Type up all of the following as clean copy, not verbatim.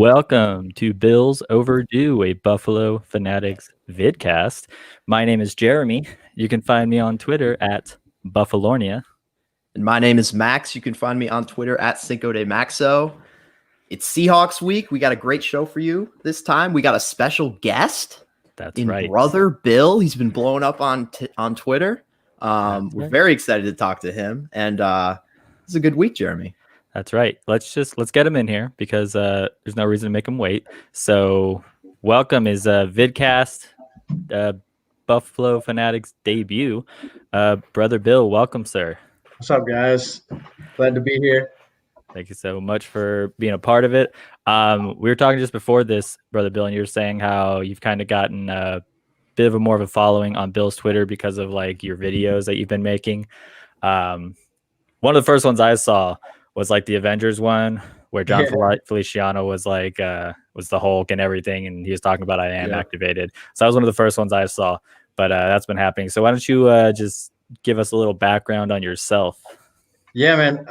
Welcome to Bills Overdue, a Buffalo Fanatics vidcast. My name is Jeremy. You can find me on Twitter at Buffalornia. And my name is Max. You can find me on Twitter at Cinco de Maxo. It's Seahawks week. We got a great show for you this time. We got a special guest. That's right. Brother Bill. He's been blowing up on Twitter. We're very excited to talk to him. And it's a good week, Jeremy. That's right. Let's get him in here because there's no reason to make him wait. So welcome is vidcast Buffalo Fanatics debut. Brother Bill, welcome, sir. What's up, guys? Glad to be here. Thank you so much for being a part of it. We were talking just before this, Brother Bill, and you were saying how you've kind of gotten a bit of more of a following on Bill's Twitter because of like your videos that you've been making. One of the first ones I saw was like the Avengers one where John Feliciano was like was the Hulk and everything, and he was talking about I am activated. So that was one of the first ones I saw, but that's been happening. So why don't you just give us a little background on yourself? Yeah, man.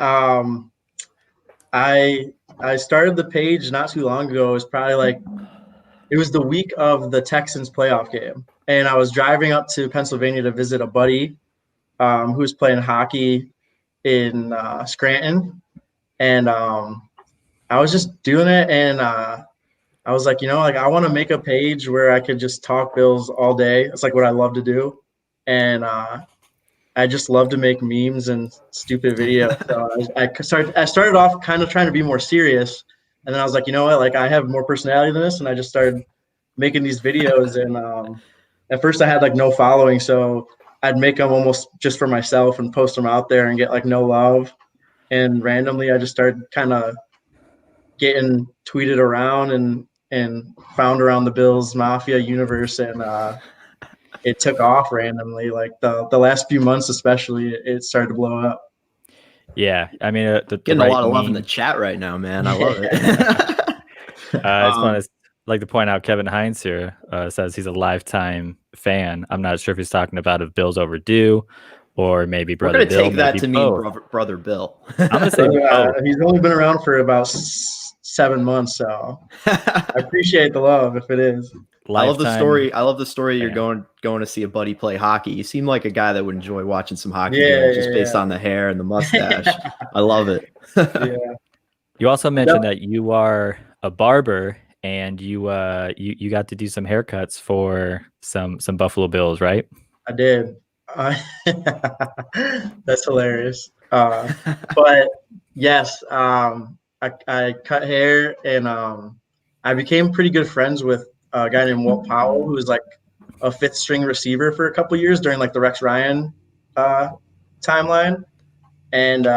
I started the page not too long ago. It was probably it was the week of the Texans playoff game, and I was driving up to Pennsylvania to visit a buddy who was playing hockey in Scranton. And I was just doing it, and I was like, I want to make a page where I could just talk Bills all day. It's like what I love to do, and I just love to make memes and stupid videos. So I started off kind of trying to be more serious, and then I was like, I have more personality than this, and I just started making these videos. And at first I had no following, so I'd make them almost just for myself and post them out there and get no love. And randomly, I just started kind of getting tweeted around and found around the Bills Mafia universe, and it took off randomly. Like the last few months, especially, it started to blow up. Yeah, I mean, getting a lot of love in the chat right now, man. I love it. It's fun. It's like to point out Kevin Hines here says he's a lifetime fan. I'm not sure if he's talking about if Bill's overdue. Or maybe Brother Bill. We're going to take that to mean Brother Bill. I'm going to say he's only been around for about 7 months, so I appreciate the love if it is. I love the story. You're going to see a buddy play hockey. You seem like a guy that would enjoy watching some hockey games just based on the hair and the mustache. I love it. You also mentioned that you are a barber and you got to do some haircuts for some Buffalo Bills, right? I did. That's hilarious. But yes, I cut hair, and I became pretty good friends with a guy named Walt Powell, who was like a 5th string receiver for a couple of years during the Rex Ryan timeline. And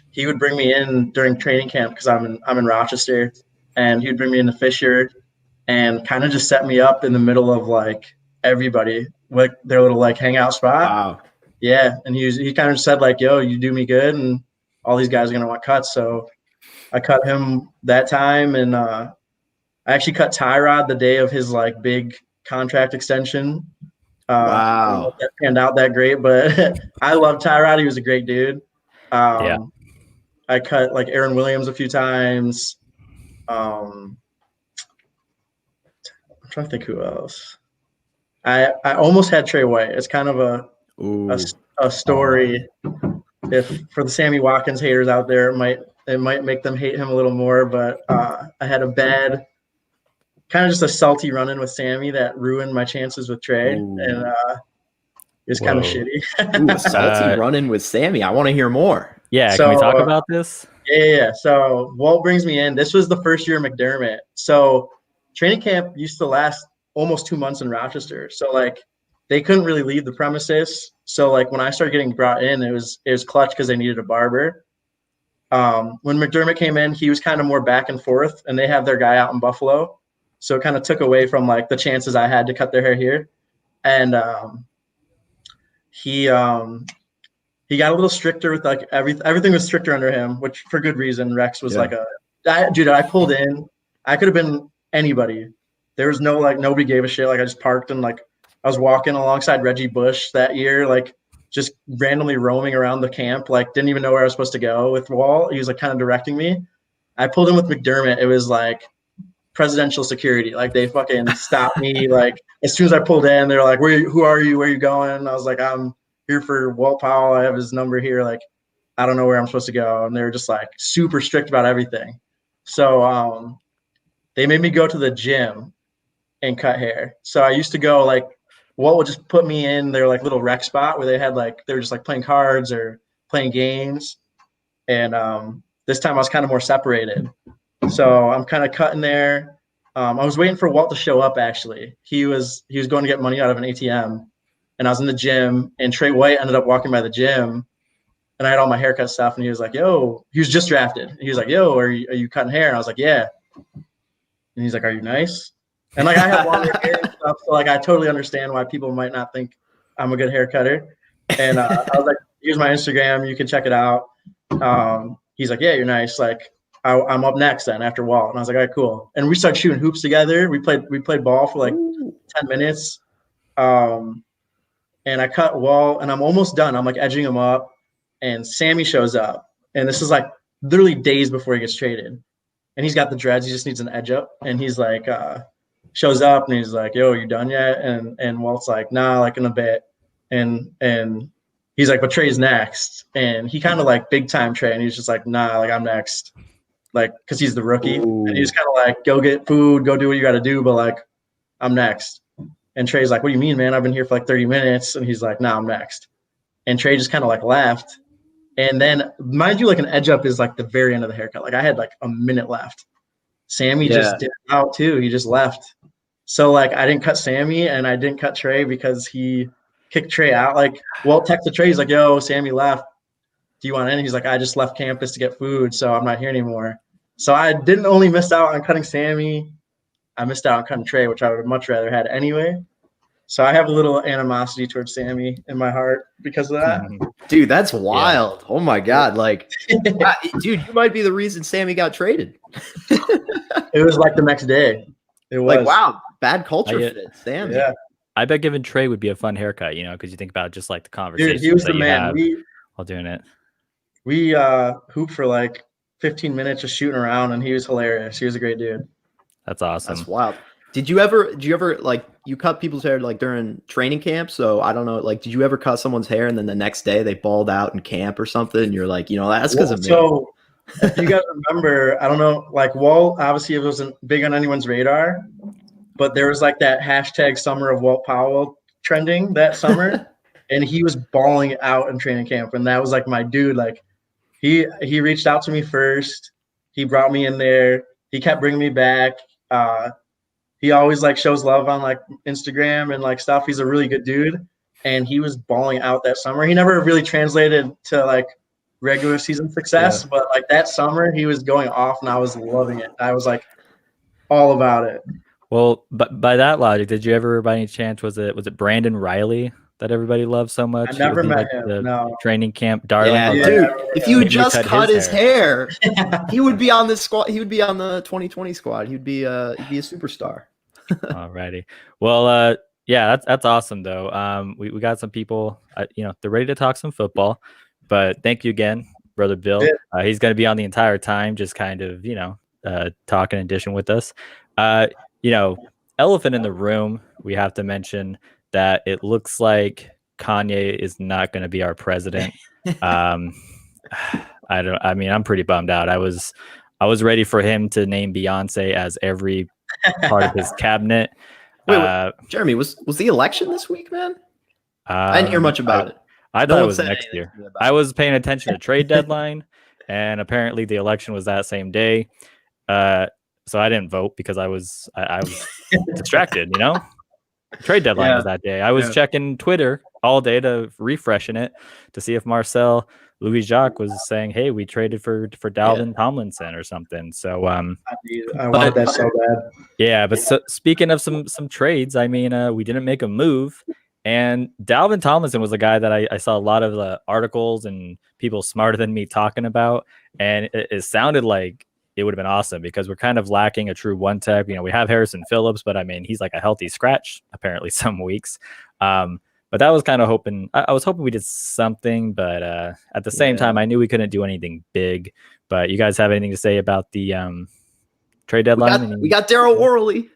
he would bring me in during training camp because I'm in Rochester, and he would bring me into Fisher and kind of just set me up in the middle of everybody, their little hangout spot. Wow. Yeah. And he kind of said yo, you do me good, and all these guys are going to want cuts. So I cut him that time. And I actually cut Tyrod the day of his big contract extension. Wow. That panned out that great, but I love Tyrod. He was a great dude. I cut Aaron Williams a few times. I'm trying to think who else. I almost had Trey White. It's kind of a story. If for the Sammy Watkins haters out there, it might make them hate him a little more. But I had a bad, kind of just a salty run-in with Sammy that ruined my chances with Trey, and it's kind of shitty. A salty run-in with Sammy. I want to hear more. Yeah, can we talk about this? Yeah. So Walt brings me in. This was the first year of McDermott. So training camp used to last almost 2 months in Rochester. So they couldn't really leave the premises. So when I started getting brought in, it was clutch because they needed a barber. When McDermott came in, he was kind of more back and forth, and they have their guy out in Buffalo. So it kind of took away from the chances I had to cut their hair here. And he got a little stricter with everything was stricter under him, which for good reason. Rex was I pulled in. I could have been anybody. There was no nobody gave a shit. I just parked and I was walking alongside Reggie Bush that year, just randomly roaming around the camp, didn't even know where I was supposed to go with Wall. He was kind of directing me. I pulled in with McDermott. It was presidential security. Like they fucking stopped me. Like as soon as I pulled in, they're like, who are you? Where are you going? And I was like, I'm here for Walt Powell. I have his number here. Like, I don't know where I'm supposed to go. And they were just like super strict about everything. So they made me go to the gym and cut hair. So I used to go like, Walt would just put me in their like little rec spot where they were just like playing cards or playing games. And this time I was kind of more separated. So I'm kind of cutting there. I was waiting for Walt to show up. Actually, he was going to get money out of an ATM, and I was in the gym. And Trey White ended up walking by the gym, and I had all my haircut stuff. And he was like, "Yo," he was just drafted. And he was like, "Yo, are you cutting hair?" And I was like, "Yeah." And he's like, "Are you nice?" And like I have longer hair and stuff, so like I totally understand why people might not think I'm a good hair cutter. And I was like, "Here's my Instagram. You can check it out." He's like, "Yeah, you're nice." Like. I'm up next then after Walt. And I was like, all right, cool. And we started shooting hoops together. We played ball for like 10 minutes. And I cut Walt and I'm almost done. I'm like edging him up and Sammy shows up. And this is like literally days before he gets traded. And he's got the dreads. He just needs an edge up. And he's like, shows up and he's like, yo, you done yet? And Walt's like, nah, like in a bit. And he's like, but Trey's next. And he kind of like big time Trey. And he's just like, nah, like I'm next. Like, because he's the rookie. Ooh. And he's kind of like, go get food, go do what you got to do, but like, I'm next. And Trey's like, what do you mean, man? I've been here for like 30 minutes. And he's like, nah, I'm next. And Trey just kind of like left. And then, mind you, like an edge up is like the very end of the haircut. Like I had like a minute left. Sammy just did it out too. He just left. So like I didn't cut Sammy and I didn't cut Trey because he kicked Trey out. Like Walt texted Trey, he's like, yo, Sammy left. Do you want in? He's like, I just left campus to get food, so I'm not here anymore. So I didn't only miss out on cutting Sammy, I missed out on cutting Trey, which I would have much rather had anyway. So I have a little animosity towards Sammy in my heart because of that. Dude, that's wild. Yeah. Oh my God. Like, dude, you might be the reason Sammy got traded. It was like the next day. It was like, wow, bad culture fit, Sammy. Yeah. I bet giving Trey would be a fun haircut, because you think about just like the conversation. Dude, he was the man. While doing it. We hooped for like 15 minutes just shooting around, and he was hilarious. He was a great dude. That's awesome. That's wild. Did you ever like you cut people's hair like during training camp? So I don't know, like did you ever cut someone's hair and then the next day they balled out in camp or something? And you're like, that's because of me. So if you guys remember, I don't know, like Walt obviously it wasn't big on anyone's radar, but there was like that hashtag summer of Walt Powell trending that summer. And he was balling out in training camp. And that was like my dude. Like he reached out to me first. He brought me in there. He kept bringing me back. He always like shows love on like Instagram and like stuff. He's a really good dude. And he was balling out that summer. He never really translated to like regular season success, but like that summer he was going off and I was loving it. I was like all about it. Well, but by that logic, did you ever by any chance, was it Brandon Riley that everybody loves so much? I never met him. No. Training camp darling. Yeah, dude. If you just cut his hair, he would be on this squad. He would be on the 2020 squad. He'd be a superstar. Alrighty. Well, yeah, that's awesome though. We got some people. They're ready to talk some football. But thank you again, brother Bill. Yeah. He's going to be on the entire time, just kind of talking and dishing with us. Elephant in the room. We have to mention that it looks like Kanye is not going to be our president. I'm pretty bummed out. I was ready for him to name Beyonce as every part of his cabinet. Wait, Jeremy, was the election this week, man? I didn't hear much about it. I thought it was next year. I was paying attention to trade deadline, and apparently the election was that same day. So I didn't vote because I was distracted, Trade deadline was that day. I was checking Twitter all day to refreshing it to see if Marcel Louis-Jacques was saying, hey, we traded for Dalvin Tomlinson or something. So I wanted that so bad. Yeah, but speaking of some trades, we didn't make a move. And Dalvin Tomlinson was a guy that I saw a lot of the articles and people smarter than me talking about. And it sounded like it would have been awesome because we're kind of lacking a true one tech. We have Harrison Phillips, but he's like a healthy scratch apparently some weeks. But that was kind of hoping. I was hoping we did something, but at the same time, I knew we couldn't do anything big. But you guys have anything to say about the trade deadline. We got Daryl Worley.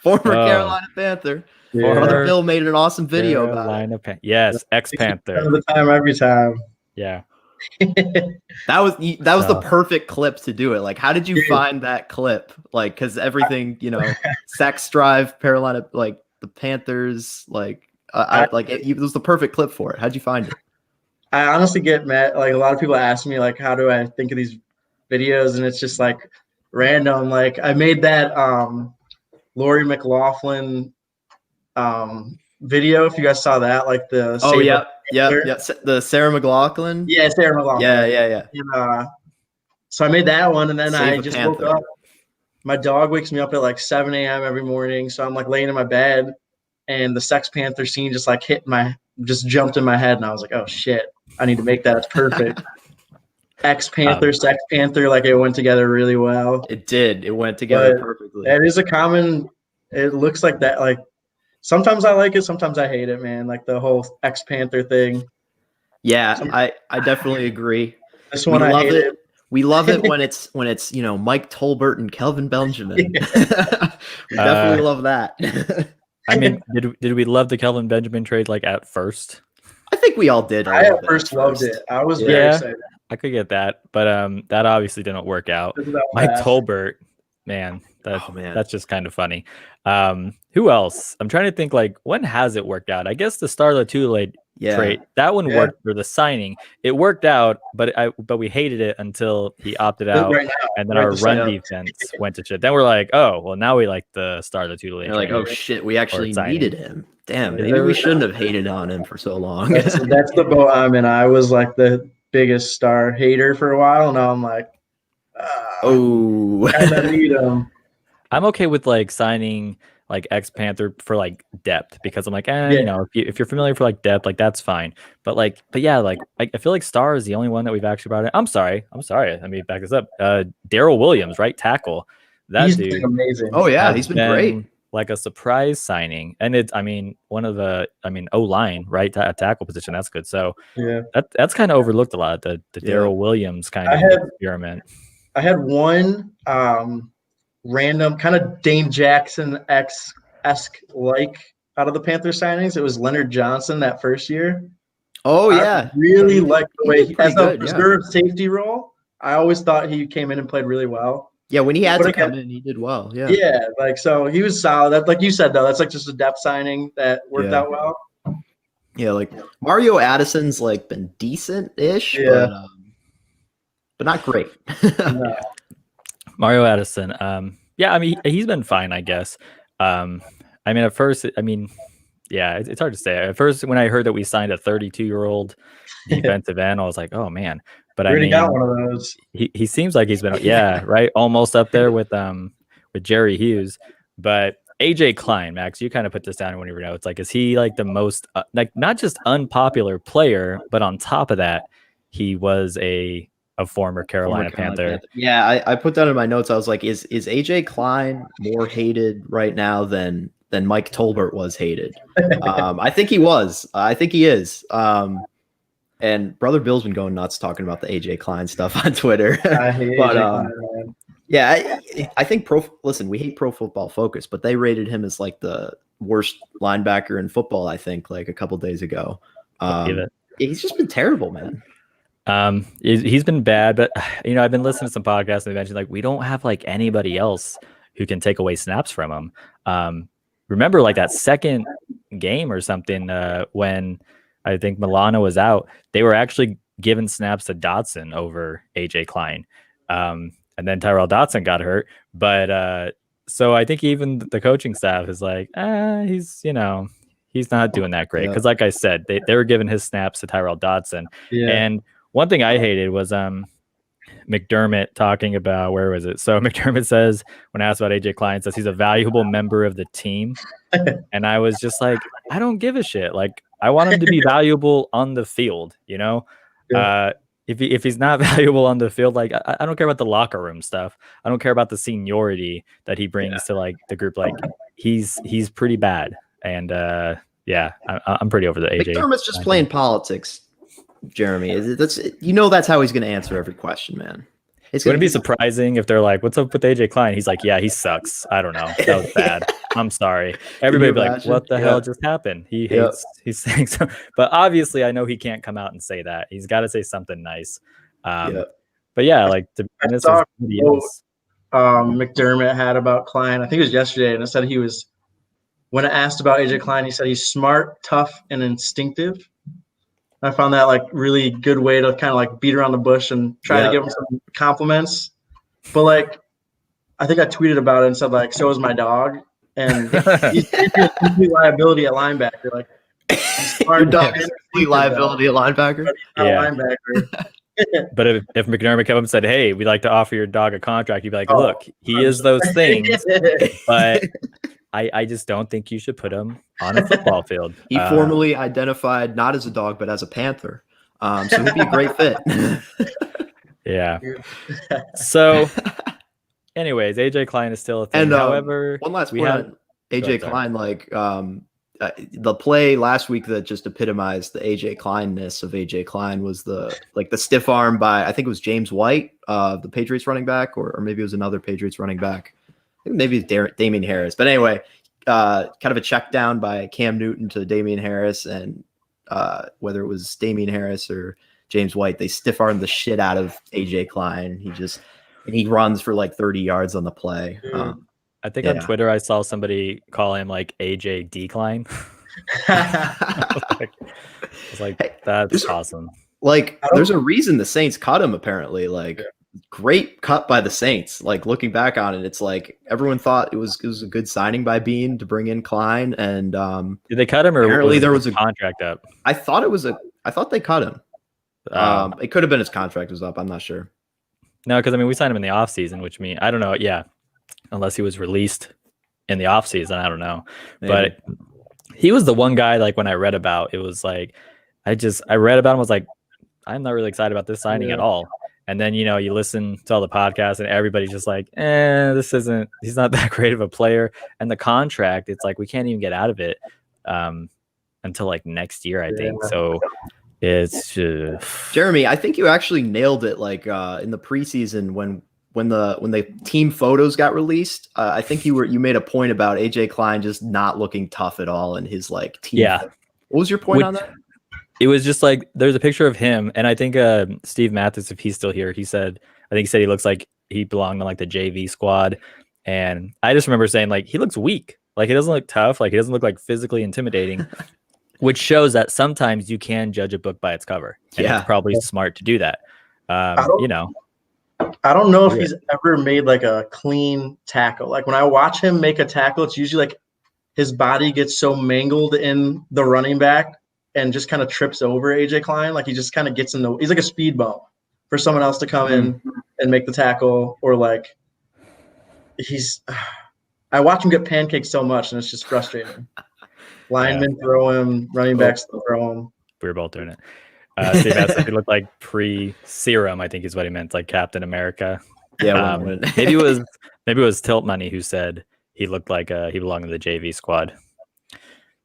Former Carolina Panther. Yeah. Brother Bill made an awesome video about it. Yes, X-Panther. The time every time. Yeah. That was the perfect clip to do it. Like, how did you find that clip? Like, because everything, sex drive, Carolina, like the Panthers, like, it was the perfect clip for it. How'd you find it? I honestly get mad. Like, a lot of people ask me, like, how do I think of these videos? And it's just like random. Like, I made that Lori McLaughlin video. If you guys saw that, like the the Sarah McLaughlin. Yeah, Sarah McLaughlin. Yeah. And, so I made that one, and then I just Panther. woke up. My dog wakes me up at like 7 a.m. every morning, so I'm like laying in my bed, and the Sex Panther scene just like just jumped in my head, and I was like, oh shit, I need to make that. It's perfect. X-Panther, Sex Panther, like it went together really well. It did. It went together perfectly. It is a common. It looks like that. Like sometimes I like it, sometimes I hate it, man. Like the whole X-Panther thing. Yeah, I definitely agree. This one I hate it. We love it when it's Mike Tolbert and Kelvin Benjamin. We definitely love that. I mean, did we love the Kelvin Benjamin trade like at first? I think we all did. I at first loved it. I was very excited. I could get that, but that obviously didn't work out. Mike Tolbert, man, that's just kind of funny. Who else? I'm trying to think. Like, when has it worked out? I guess the Star Lotulelei trade, that one worked for the signing. It worked out, but we hated it until he opted out, and then our run defense went to shit. Then we're like, oh well, now we like the Star Lotulelei. You're like, oh shit, we actually needed him. Damn, maybe we shouldn't have hated on him for so long. That's the boat I'm in. I was like the biggest Star hater for a while. Now I'm like, I need him. I'm okay with like signing like X-Panther for like depth, because I'm like, if you're familiar for like depth, like that's fine. But yeah, like I feel like Star is the only one that we've actually brought in. I'm sorry. Let me back this up. Daryl Williams, right tackle. He's dude, amazing. Oh yeah, he's been great. Like a surprise signing, and one of the O-line, right, tackle position. That's good. So yeah, that's kind of overlooked a lot. The Daryl Williams kind of experiment. I had one random kind of Dane Jackson-esque like out of the Panther signings. It was Leonard Johnson that first year. Oh yeah, I really liked the way as a reserve safety role. I always thought he came in and played really well. Yeah, when he had to come in, he did well. Yeah. Yeah, like so he was solid. That, like you said though, that's like just a depth signing that worked out well. Yeah, like Mario Addison's like been decent-ish, but not great. No. Mario Addison, he's been fine, I guess. At first, it's hard to say. At first, when I heard that we signed a 32-year-old defensive end, I was like, oh man. But we got one of those. He seems like he's been right, almost up there with Jerry Hughes. But AJ Klein, Max, you kind of put this down in one of your notes. Like, is he like the most not just unpopular player, but on top of that, he was a former Carolina Panther. Yeah, I put that in my notes. I was like, is AJ Klein more hated right now than Mike Tolbert was hated? I think he was. I think he is. And Brother Bill's been going nuts talking about the AJ Klein stuff on Twitter. I hate AJ Klein, man. I think we hate Pro Football Focus, but they rated him as like the worst linebacker in football, I think, like a couple days ago. He's just been terrible, man. He's been bad, but I've been listening to some podcasts and they mentioned like we don't have like anybody else who can take away snaps from him. Remember like that second game or something when I think Milano was out, they were actually giving snaps to Dotson over AJ Klein. And then Tyrell Dotson got hurt. But so I think even the coaching staff is like, he's not doing that great. Because like I said, they were giving his snaps to Tyrell Dotson. Yeah. And one thing I hated was McDermott talking about, where was it? So McDermott says, when asked about AJ Klein, says he's a valuable member of the team. And I was just like, I don't give a shit. Like, I want him to be valuable on the field, Yeah. If he's not valuable on the field, like I don't care about the locker room stuff. I don't care about the seniority that he brings to like the group. Like he's pretty bad. And I'm pretty over the AJ. McDermott's just playing politics, Jeremy. That's how he's going to answer every question, man. It's Would gonna it be surprising if they're like, "What's up with AJ Klein?" He's like, "Yeah, he sucks. I don't know. That was bad. I'm sorry." Everybody be like, imagine? "What the hell just happened?" He hates. He's saying so, but obviously, I know he can't come out and say that. He's got to say something nice. Yeah. But yeah, like to be I honest, saw with he a quote is. McDermott had about Klein. I think it was yesterday, and it said when asked about AJ Klein, he said he's smart, tough, and instinctive. I found that like really good way to kind of like beat around the bush and try to give him some compliments. But like, I think I tweeted about it and said like, so is my dog, and he's a complete liability at linebacker. Like, Your dog's a complete liability at linebacker. Yeah. Linebacker. But if McDermott came up and said, "Hey, we'd like to offer your dog a contract," you'd be like, "Look, he is those things, but I just don't think you should put him on a football field." He formally identified not as a dog, but as a panther. So he'd be a great fit. Yeah. So, anyways, AJ Klein is still a thing. And however, one last point on AJ Klein, like the play last week that just epitomized the AJ Kleinness of AJ Klein was the stiff arm by, I think it was James White, the Patriots running back, or maybe it was another Patriots running back. I think maybe it's Damian Harris. But anyway, kind of a check down by Cam Newton to Damian Harris, and whether it was Damian Harris or James White, they stiff armed the shit out of AJ Klein. He runs for like 30 yards on the play. I think on Twitter I saw somebody call him like AJ Decline. It's like hey, that's awesome. Like there's a reason the Saints cut him apparently. Like great cut by the Saints. Like looking back on it, it's like everyone thought it was a good signing by Bean to bring in Klein. And did they cut him or apparently there was a contract up? I thought they cut him. It could have been his contract was up. I'm not sure. No, because I mean we signed him in the offseason, which means I don't know. Yeah. Unless he was released in the offseason, I don't know. Maybe. But he was the one guy, like when I read about it, was like I read about him, was like, I'm not really excited about this signing at all. And then, you listen to all the podcasts and everybody's just like, he's not that great of a player. And the contract, it's like we can't even get out of it until like next year, I think. So it's Jeremy, I think you actually nailed it like in the preseason when the team photos got released. I think you made a point about AJ Klein just not looking tough at all in his like team. Yeah. What was your point on that? It was just like there's a picture of him, and I think Steve Mathis, if he's still here, he said he looks like he belonged on like the JV squad. And I just remember saying like he looks weak. Like he doesn't look tough, like he doesn't look like physically intimidating, which shows that sometimes you can judge a book by its cover. And it's probably smart to do that. I don't know if he's ever made like a clean tackle. Like when I watch him make a tackle, it's usually like his body gets so mangled in the running back and just kind of trips over AJ Klein. Like he just kind of gets he's like a speed bump for someone else to come in and make the tackle, or like I watch him get pancaked so much and it's just frustrating. Linemen throw him, running backs throw him. We were both doing it. Steve asked if he looked like pre-serum, I think is what he meant, like Captain America. Yeah, maybe it was Tilt Money who said he looked like he belonged to the JV squad.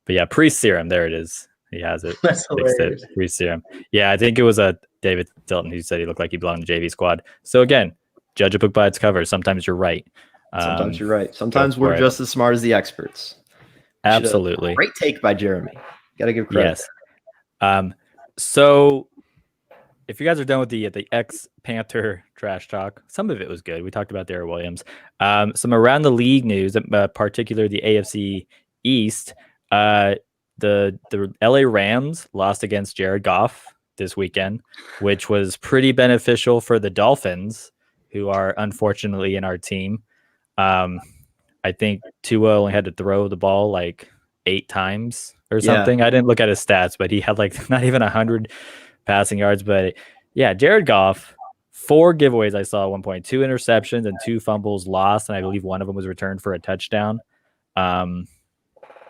But yeah, pre-serum, there it is. He has it. That's hilarious. Pre-serum. Yeah, I think it was David Tilton who said he looked like he belonged to the JV squad. So again, judge a book by its cover. Sometimes you're right. Sometimes you're right. Sometimes we're just as smart as the experts. Absolutely. Great take by Jeremy. Got to give credit. Yes. So if you guys are done with the X-Panther trash talk, some of it was good. We talked about Daryl Williams. Some around the league news, particularly the AFC East. The LA Rams lost against Jared Goff this weekend, which was pretty beneficial for the Dolphins, who are unfortunately in our team. I think Tua only had to throw the ball like 8 times or something. I didn't look at his stats, but he had like not even 100 passing yards. But yeah, Jared Goff, 4 giveaways I saw at one point, 2 interceptions and 2 fumbles lost, and I believe one of them was returned for a touchdown.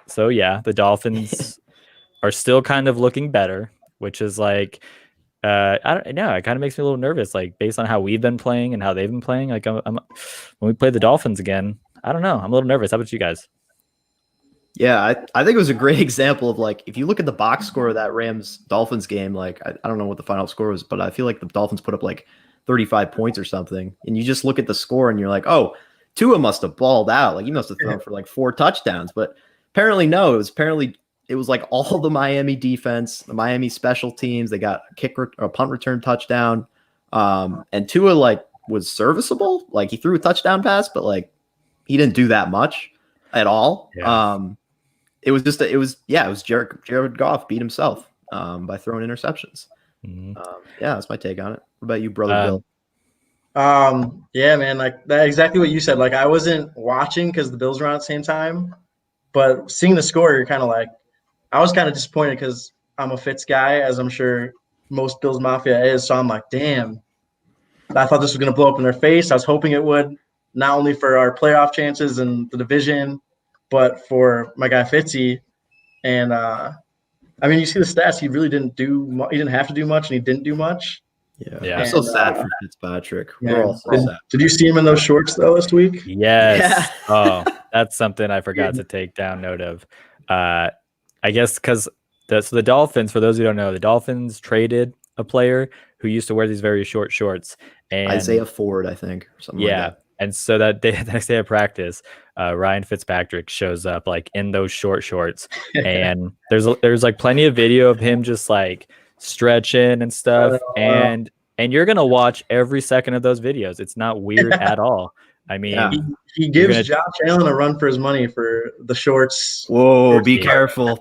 So yeah, the Dolphins are still kind of looking better, which is like I don't know. It kind of makes me a little nervous, like based on how we've been playing and how they've been playing. Like when we play the Dolphins again, I don't know. I'm a little nervous. How about you guys? Yeah, I think it was a great example of like, if you look at the box score of that Rams Dolphins game, like I don't know what the final score was, but I feel like the Dolphins put up like 35 points or something. And you just look at the score and you're like, oh, Tua must have balled out. Like he must have thrown for like 4 touchdowns. But apparently, no. It was like all the Miami defense, the Miami special teams. They got a punt return touchdown. And Tua like was serviceable. Like he threw a touchdown pass, but like he didn't do that much at all. Yeah. It was Jared Goff beat himself by throwing interceptions. Mhm. That's my take on it. What about you, brother Bill? Yeah, man, like that exactly what you said. Like I wasn't watching because the Bills were on at the same time, but seeing the score, you're kind of like, I was kind of disappointed because I'm a Fitz guy, as I'm sure most Bills Mafia is. So I'm like, damn, I thought this was going to blow up in their face. I was hoping it would, not only for our playoff chances and the division, but for my guy Fitzy. And I mean, you see the stats. He really didn't do. He didn't have to do much, and he didn't do much. Yeah. I'm so sad for Fitzpatrick. We're all so sad. Did you see him in those shorts though this week? Yes. Yeah. Oh, that's something I forgot to take down note of. I guess because the Dolphins, for those who don't know, the Dolphins traded a player who used to wear these very short shorts. And Isaiah Ford, I think, or something like that. And so that day, the next day of practice, Ryan Fitzpatrick shows up like in those short shorts, and there's like plenty of video of him just like stretching and stuff, and you're gonna watch every second of those videos. It's not weird at all. I mean, he gives Josh Allen a run for his money for the shorts. Whoa, be careful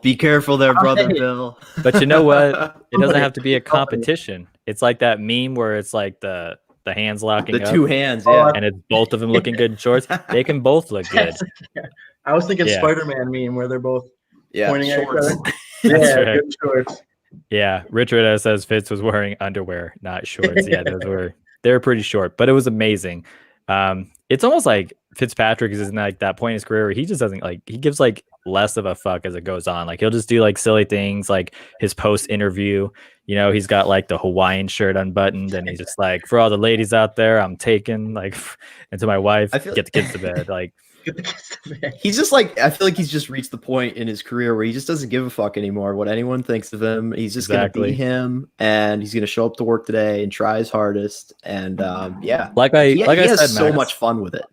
there, brother Bill. But you know what? It doesn't have to be a competition. It's like that meme where it's like the hands locking the up. 2 hands, yeah. And it's both of them looking good in shorts. They can both look good. I was thinking Spider-Man meme where they're both pointing at each other. That's right. Good shorts. Yeah, Richard says Fitz was wearing underwear, not shorts. Yeah, they were pretty short, but it was amazing. It's almost like Fitzpatrick is in like that point in his career where he just doesn't like, he gives like less of a fuck as it goes on. Like he'll just do like silly things, like his post interview. You know, he's got like the Hawaiian shirt unbuttoned, and he's just like, for all the ladies out there, I'm taking like, and to my wife, get the kids to bed. Like, he's just like, I feel like he's just reached the point in his career where he just doesn't give a fuck anymore what anyone thinks of him. He's just gonna be him, and he's gonna show up to work today and try his hardest. And he has so much fun with it.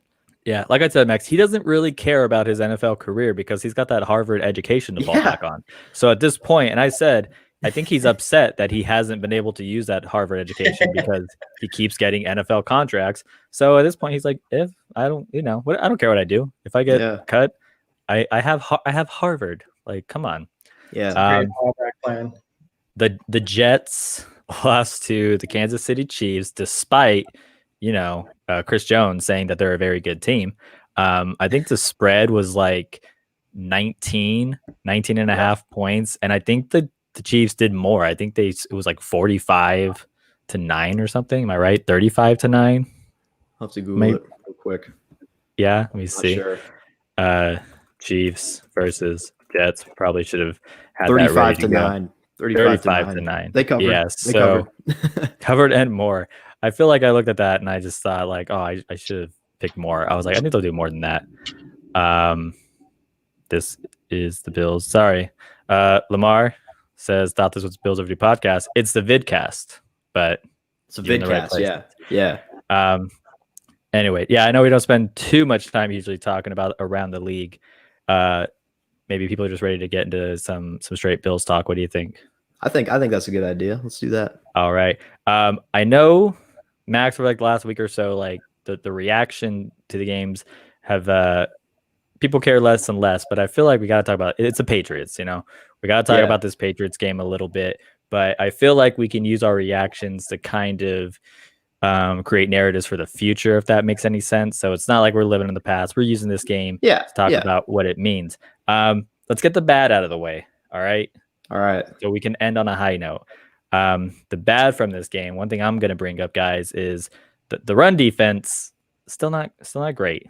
Yeah, like I said, Max, he doesn't really care about his NFL career because he's got that Harvard education to fall back on. So at this point, and I said, I think he's upset that he hasn't been able to use that Harvard education because he keeps getting NFL contracts. So at this point, he's like, if I don't, I don't care what I do. If I get cut, I have Harvard. Like, come on. Yeah. Plan. The Jets lost to the Kansas City Chiefs despite, Chris Jones saying that they're a very good team. I think the spread was like 19 and a half points. And I think the Chiefs did more. I think it was like 45-9 or something. Am I right? 35-9. I'll have to Google it real quick. Yeah, let me see. Sure. Chiefs versus Jets. Probably should have had 35-9. 35-9. They covered. Yes, they covered. Covered and more. I feel like I looked at that and I just thought like, oh, I should have picked more. I was like, I think they'll do more than that. This is the Bills. Sorry. Lamar says, thought this was Bills Overdue podcast. It's the vidcast, but it's a vidcast. Yeah. Anyway, I know we don't spend too much time usually talking about around the league. Maybe people are just ready to get into some straight Bills talk. What do you think? I think that's a good idea. Let's do that. All right. I know, Max, for like last week or so, like the reaction to the games have people care less and less, but I feel like we got to talk about it's the Patriots. We got to talk about this Patriots game a little bit, but I feel like we can use our reactions to kind of create narratives for the future, if that makes any sense. So it's not like we're living in the past. We're using this game to talk about what it means. Let's get the bad out of the way. All right. So we can end on a high note. The bad from this game, one thing I'm going to bring up, guys, is the run defense still not great.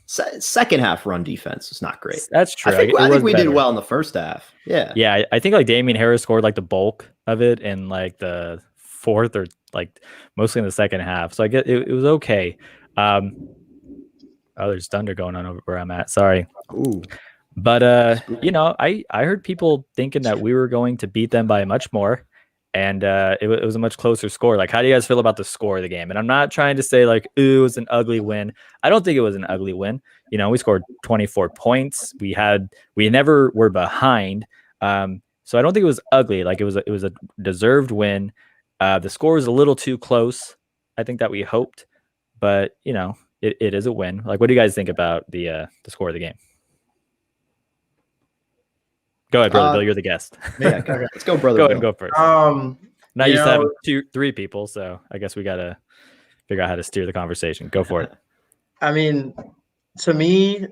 Second half run defense is not great. That's true. I think we did well in the first half. Yeah. I think like Damian Harris scored like the bulk of it in like the fourth or like mostly in the second half. So I get it was okay. There's thunder going on over where I'm at. Sorry. Ooh. But I heard people thinking that we were going to beat them by much more, and it was a much closer score. Like, how do you guys feel about the score of the game? And I'm not trying to say like, ooh, it was an ugly win. I don't think it was an ugly win. You know, we scored 24 points. We never were behind. So I don't think it was ugly. Like, it was a deserved win. The score was a little too close, I think, that we hoped, but you know, it is a win. Like, what do you guys think about the score of the game? Go ahead, brother Bill. You're the guest. Yeah, let's go, brother. Go ahead Bill. and go first. Now you have 2-3 people, so I guess we gotta figure out how to steer the conversation. Go for it. I mean, to me,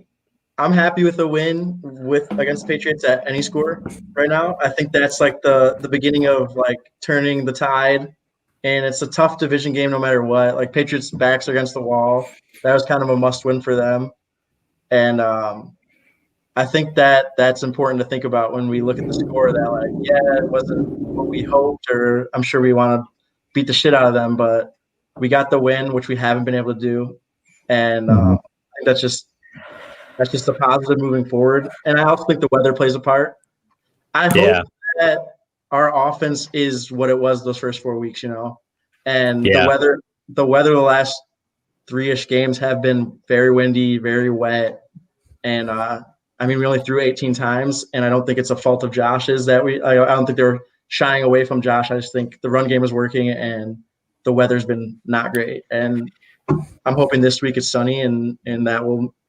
I'm happy with the win against the Patriots at any score right now. I think that's like the beginning of like turning the tide, and it's a tough division game no matter what. Like, Patriots' backs are against the wall. That was kind of a must win for them, and I think that's important to think about when we look at the score. That like, yeah, it wasn't what we hoped, or I'm sure we want to beat the shit out of them, but we got the win, which we haven't been able to do, and I think that's just a positive moving forward. And I also think the weather plays a part. I hope that our offense is what it was those first 4 weeks, you know, and the weather the last 3-ish games have been very windy, very wet, and I mean, we only threw 18 times, and I don't think it's a fault of Josh's that I don't think they're shying away from Josh. I just think the run game is working, and the weather's been not great. And I'm hoping this week it's sunny, and that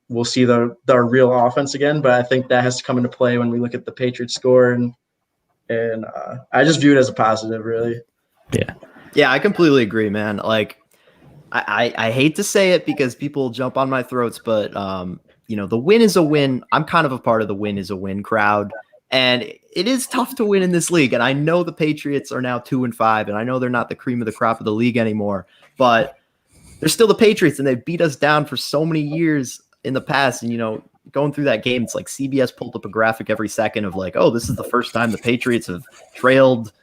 we'll see the real offense again. But I think that has to come into play when we look at the Patriots score, and I just view it as a positive, really. Yeah, I completely agree, man. Like, I hate to say it because people jump on my throats, but you know, the win is a win. I'm kind of a part of the win is a win crowd. And it is tough to win in this league. And I know the Patriots are now 2-5, and I know they're not the cream of the crop of the league anymore, but they're still the Patriots, and they beat us down for so many years in the past. And, you know, going through that game, it's like CBS pulled up a graphic every second of like, oh, this is the first time the Patriots have trailed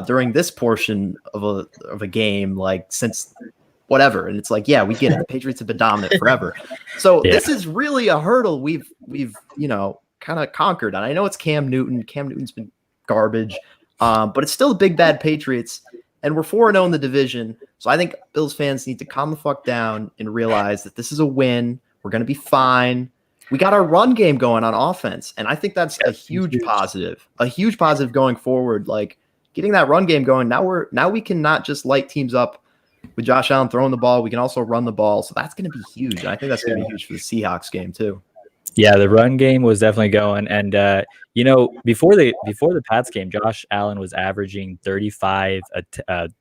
during this portion of a game, like since whatever. And it's like, yeah, we get it. The Patriots have been dominant forever. So this is really a hurdle we've you know, kind of conquered. And I know it's Cam Newton. Cam Newton's been garbage, but it's still the big bad Patriots. And we're 4-0 in the division. So I think Bills fans need to calm the fuck down and realize that this is a win. We're going to be fine. We got our run game going on offense. And I think that's a huge positive going forward. Like, getting that run game going. Now we can not just light teams up with Josh Allen throwing the ball. We can also run the ball. So that's going to be huge. And I think that's going to be huge for the Seahawks game too. Yeah, the run game was definitely going. And, you know, before the Pats game, Josh Allen was averaging 35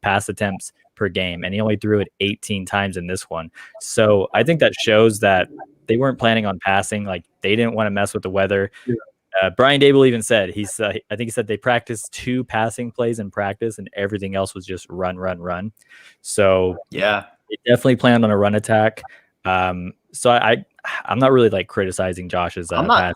pass attempts per game, and he only threw it 18 times in this one. So I think that shows that they weren't planning on passing. Like, they didn't want to mess with the weather. Yeah. Brian Daboll even said, I think he said they practiced 2 passing plays in practice, and everything else was just run. So yeah, they definitely planned on a run attack. So I'm not really like criticizing Josh's. I'm not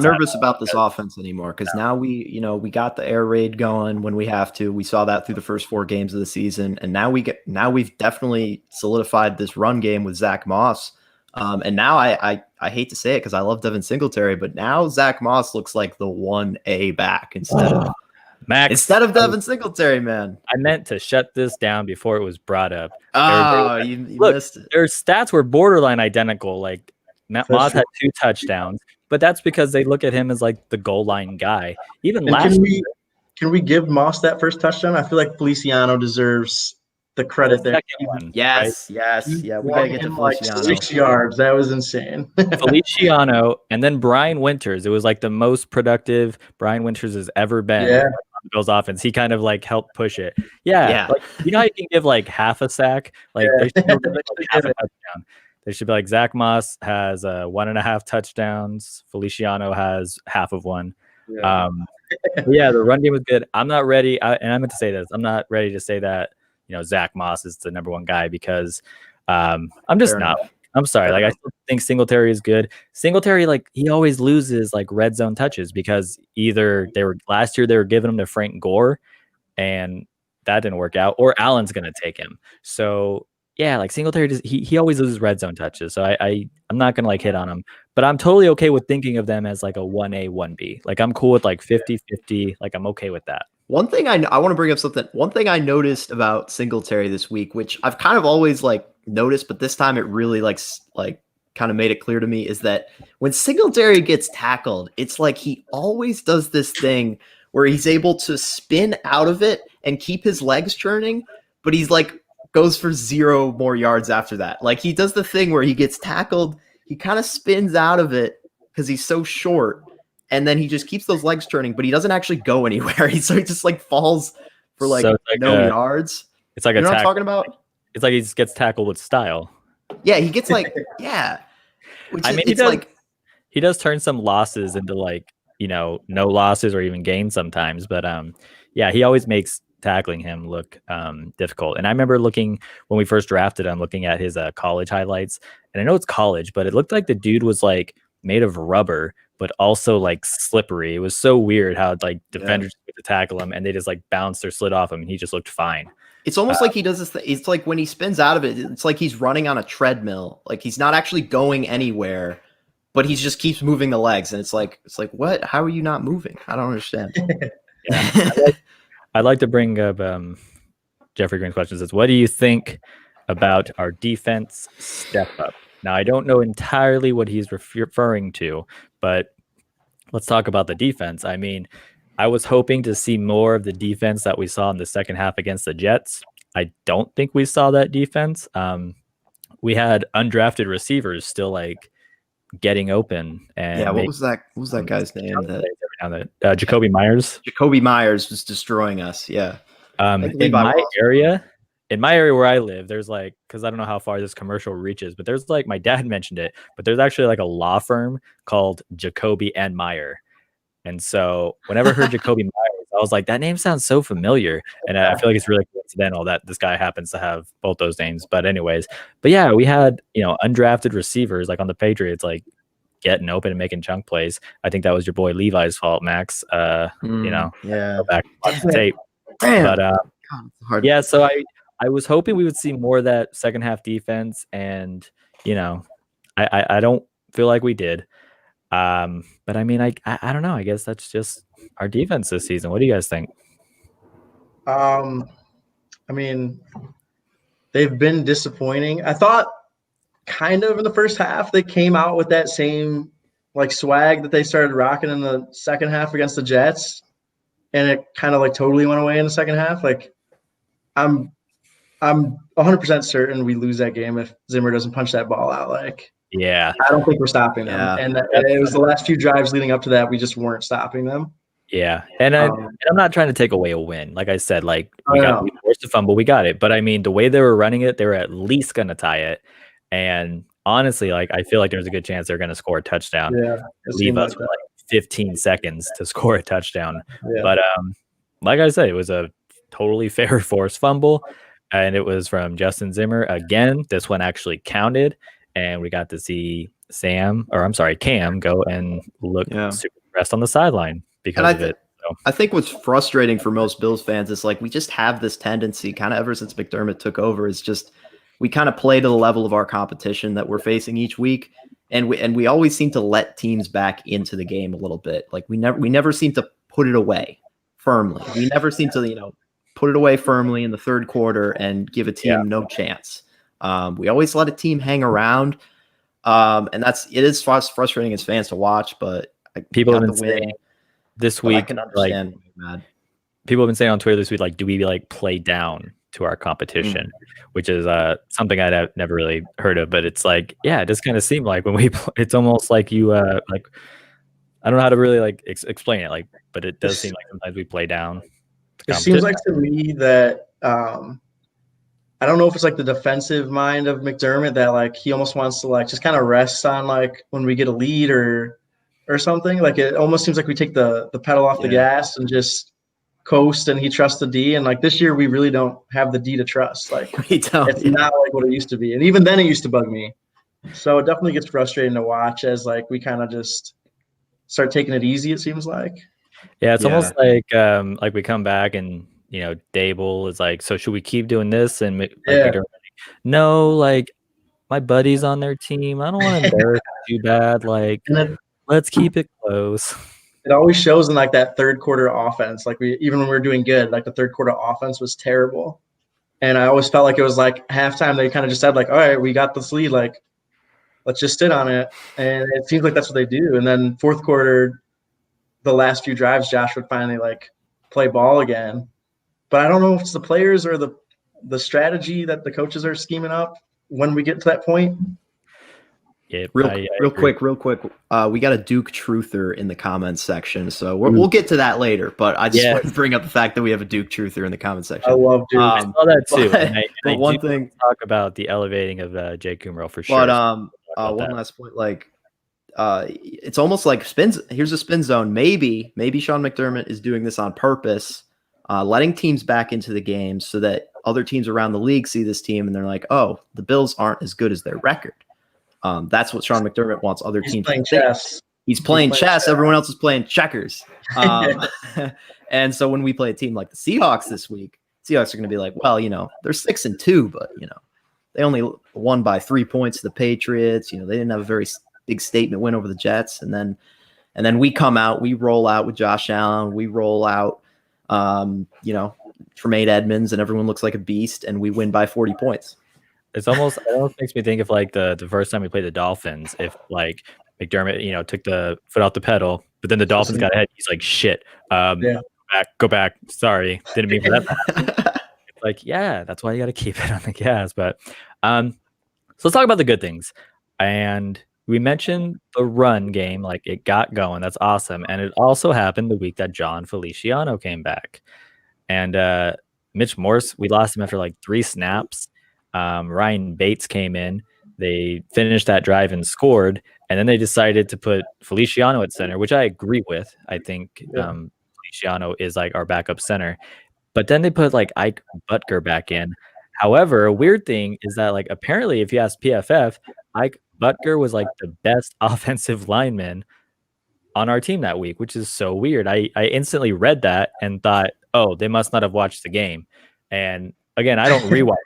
nervous about this offense anymore because now we got the air raid going when we have to. We saw that through the first 4 games of the season, and now we've definitely solidified this run game with Zach Moss. And now I hate to say it because I love Devin Singletary, but now Zach Moss looks like the 1A back instead of Devin Singletary, man. I meant to shut this down before it was brought up. You missed it. Their stats were borderline identical. Like, Moss had 2 touchdowns, but that's because they look at him as like the goal line guy. Even last year, can we give Moss that first touchdown? I feel like Feliciano deserves the credit there. Yes. Yeah, we gotta get to Feliciano. Like 6 yards. That was insane. Feliciano, and then Brian Winters. It was like the most productive Brian Winters has ever been on the Bills offense. He kind of like helped push it. Yeah. Like, you know how you can give like half a sack? Like, they should give like half a touchdown. They should be like, Zach Moss has 1.5 touchdowns. Feliciano has half of one. Yeah, the run game was good. I'm not ready. And I meant to say this. I'm not ready to say that, you know, Zach Moss is the number 1 guy because I'm just not. I'm sorry. Like, I still think Singletary is good. Singletary, like, he always loses like red zone touches because either last year they were giving him to Frank Gore and that didn't work out, or Allen's going to take him. So yeah, like Singletary, he always loses red zone touches. So I'm not going to like hit on him, but I'm totally okay with thinking of them as like a 1A, 1B. Like, I'm cool with like 50-50. Like, I'm okay with that. One thing I want to bring up something. One thing I noticed about Singletary this week, which I've kind of always like noticed, but this time it really like kind of made it clear to me, is that when Singletary gets tackled, it's like he always does this thing where he's able to spin out of it and keep his legs churning, but he's like goes for 0 more yards after that. Like he does the thing where he gets tackled, he kind of spins out of it because he's so short. And then he just keeps those legs turning, but he doesn't actually go anywhere. He just like falls for like no yards. It's like you know what I'm talking about? It's like he just gets tackled with style. Yeah, he gets like he does turn some losses into like, no losses or even gains sometimes. But yeah, he always makes tackling him look difficult. And I remember looking when we first drafted him, looking at his college highlights. And I know it's college, but it looked like the dude was like made of rubber, but also like slippery. It was so weird how like defenders would tackle him and they just like bounced or slid off him and he just looked fine. It's almost like he does this thing. It's like when he spins out of it, it's like he's running on a treadmill. Like he's not actually going anywhere, but he just keeps moving the legs. And it's like, what? How are you not moving? I don't understand. I'd like to bring up Jeffrey Green's question. Says, what do you think about our defense step up? Now, I don't know entirely what he's referring to, but let's talk about the defense. I mean, I was hoping to see more of the defense that we saw in the second half against the Jets. I don't think we saw that defense. We had undrafted receivers still like getting open. And what was that guy's name? Jacoby Myers. Jacoby Myers was destroying us. Yeah. In my area where I live, there's like, because I don't know how far this commercial reaches, but there's like, my dad mentioned it, but there's actually like a law firm called Jacoby and Meyer. And so whenever I heard Jacoby Myers, I was like, that name sounds so familiar. And I feel like it's really coincidental that this guy happens to have both those names. But anyways, yeah, we had, undrafted receivers like on the Patriots, like getting open and making chunk plays. I think that was your boy Levi's fault, Max. Go back watch the tape. But yeah, so I was hoping we would see more of that second half defense, and I don't feel like we did. But I mean, I don't know. I guess that's just our defense this season. What do you guys think? I mean, they've been disappointing. I thought kind of in the first half they came out with that same like swag that they started rocking in the second half against the Jets, and it kind of like totally went away in the second half. Like I'm 100% certain we lose that game if Zimmer doesn't punch that ball out. Like, yeah, I don't think we're stopping them. Yeah. And it was the last few drives leading up to that, we just weren't stopping them. Yeah, and I'm not trying to take away a win. Like I said, like we forced a fumble, we got it. But I mean, the way they were running it, they were at least going to tie it. And honestly, like I feel like there's a good chance they're going to score a touchdown. Yeah, leave us with like 15 seconds to score a touchdown. Yeah. But like I said, it was a totally fair forced fumble, and it was from Justin Zimmer again. This one actually counted, and we got to see Cam go and look super impressed on the sideline because of it. So. I think what's frustrating for most Bills fans is like we just have this tendency, kind of ever since McDermott took over, is just we kind of play to the level of our competition that we're facing each week, and we always seem to let teams back into the game a little bit. Like we never seem to put it away firmly. We never seem to put it away firmly in the third quarter and give a team no chance. We always let a team hang around, and it is frustrating as fans to watch. But people have been saying this week, I can understand. People have been saying on Twitter this week, like, do we like play down to our competition, which is something I'd never really heard of. But it's like, it just kind of seemed like when we it's almost like you like I don't know how to really like explain it, like, but it does seem like sometimes we play down. It seems like to me that I don't know if it's like the defensive mind of McDermott that like he almost wants to like just kind of rest on like when we get a lead or something. Like it almost seems like we take the pedal off the gas and just coast, and he trusts the D. And like this year we really don't have the D to trust. Like it's not like what it used to be. And even then it used to bug me. So it definitely gets frustrating to watch as like we kind of just start taking it easy, it seems like. Yeah, it's almost like we come back and Daboll is like, so should we keep doing this? And like, no, like my buddy's on their team. I don't want to embarrass too bad. Like, let's keep it close. it always shows in like that third quarter offense. Like even when we were doing good, like the third quarter offense was terrible. And I always felt like it was like halftime. They kind of just said like, all right, we got this lead. Like, let's just sit on it. And it seems like that's what they do. And then fourth quarter, the last few drives, Josh would finally like play ball again. But I don't know if it's the players or the strategy that the coaches are scheming up when we get to that point. Yeah, real quick. We got a Duke truther in the comments section, so we'll get to that later. But I just want to bring up the fact that we have a Duke truther in the comment section. I love Duke. I saw that too. But one thing, talk about the elevating of Jay Kumerow for sure. But one last point, like it's almost like spins. Here's a spin zone. Maybe Sean McDermott is doing this on purpose, letting teams back into the game so that other teams around the league see this team and they're like, oh, the Bills aren't as good as their record. That's what Sean McDermott wants other teams to think. He's playing chess. Everyone else is playing checkers. And so when we play a team like the Seahawks this week, Seahawks are going to be like, well, they're 6-2, but they only won by 3 points to the Patriots. They didn't have a very big statement win over the Jets. And then we come out, we roll out with Josh Allen, we roll out, Tremaine Edmonds, and everyone looks like a beast, and we win by 40 points. It almost makes me think of like the first time we played the Dolphins. If like McDermott, took the foot off the pedal, but then the Dolphins got ahead. He's like, shit, go back. Sorry, didn't mean for that. It's like, yeah, that's why you got to keep it on the gas. But so let's talk about the good things. And we mentioned the run game, like it got going. That's awesome. And it also happened the week that John Feliciano came back. And Mitch Morse, we lost him after like 3 snaps. Ryan Bates came in. They finished that drive and scored, and then they decided to put Feliciano at center, which I agree with. I think Feliciano is like our backup center. But then they put like Ike Butker back in. However, a weird thing is that like apparently if you ask PFF, Ike Butker was like the best offensive lineman on our team that week, which is so weird. I instantly read that and thought, oh, they must not have watched the game. And again, I don't rewatch games.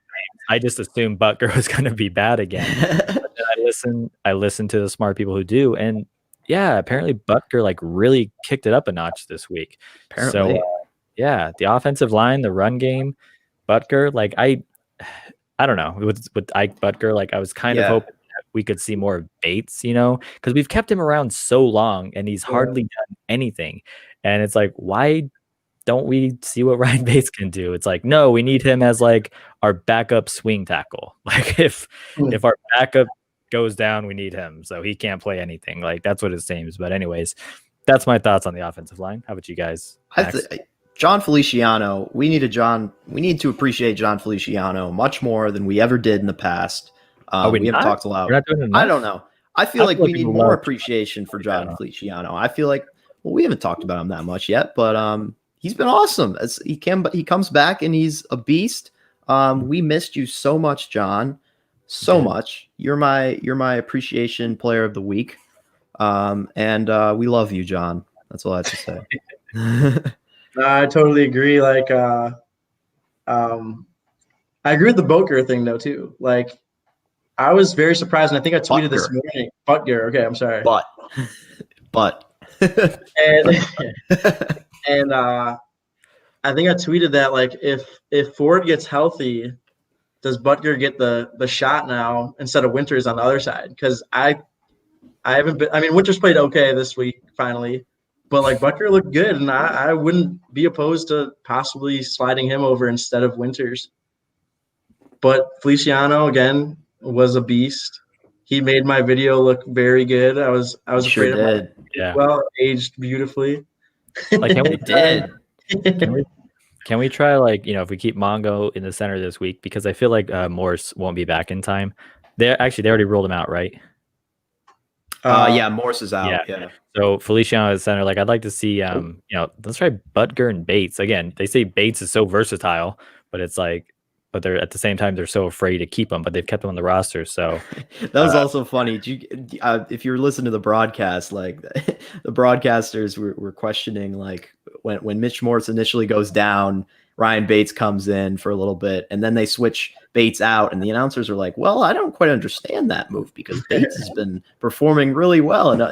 I just assumed Butker was going to be bad again. But then I listened to the smart people who do, and yeah, apparently Butker like really kicked it up a notch this week. Apparently. So yeah, the offensive line, the run game, Butker, like I don't know, with Ike Butker, like I was kind of hoping that we could see more of Bates, because we've kept him around so long and he's hardly done anything. And it's like, why don't we see what Ryan Bates can do? It's like, no, we need him as like our backup swing tackle. Like if our backup goes down, we need him. So he can't play anything. Like that's what it seems. But anyways, that's my thoughts on the offensive line. How about you guys? John Feliciano, we need to appreciate John Feliciano much more than we ever did in the past. We haven't talked a lot. I don't know. I feel like we need more appreciation for John Feliciano. I feel like, well, we haven't talked about him that much yet, but he's been awesome. He comes back and he's a beast. We missed you so much, John. So much. You're my appreciation player of the week. And we love you, John. That's all I have to say. I totally agree. Like, I agree with the Butker thing though too. Like, I was very surprised, and I think I tweeted this morning. Butker. Okay, I'm sorry. But. And I think I tweeted that like if Ford gets healthy, does Butker get the shot now instead of Winters on the other side? Because I haven't been. I mean, Winters played okay this week finally, but like Butker looked good, and I wouldn't be opposed to possibly sliding him over instead of Winters. But Feliciano again was a beast. He made my video look very good. I was afraid of him. Yeah. Well, aged beautifully. Like can we try like, if we keep Mongo in the center this week, because I feel like Morse won't be back in time. They already ruled him out, right? Morse is out. Yeah. So Feliciano is center. Like I'd like to see let's try Butker and Bates. Again, they say Bates is so versatile, but it's like they're at the same time they're so afraid to keep him, but they've kept him on the roster. So that was also funny. If you're listening to the broadcast, like the broadcasters were questioning like when Mitch Morse initially goes down, Ryan Bates comes in for a little bit, and then they switch Bates out, and the announcers are like, well, I don't quite understand that move because Bates has been performing really well. And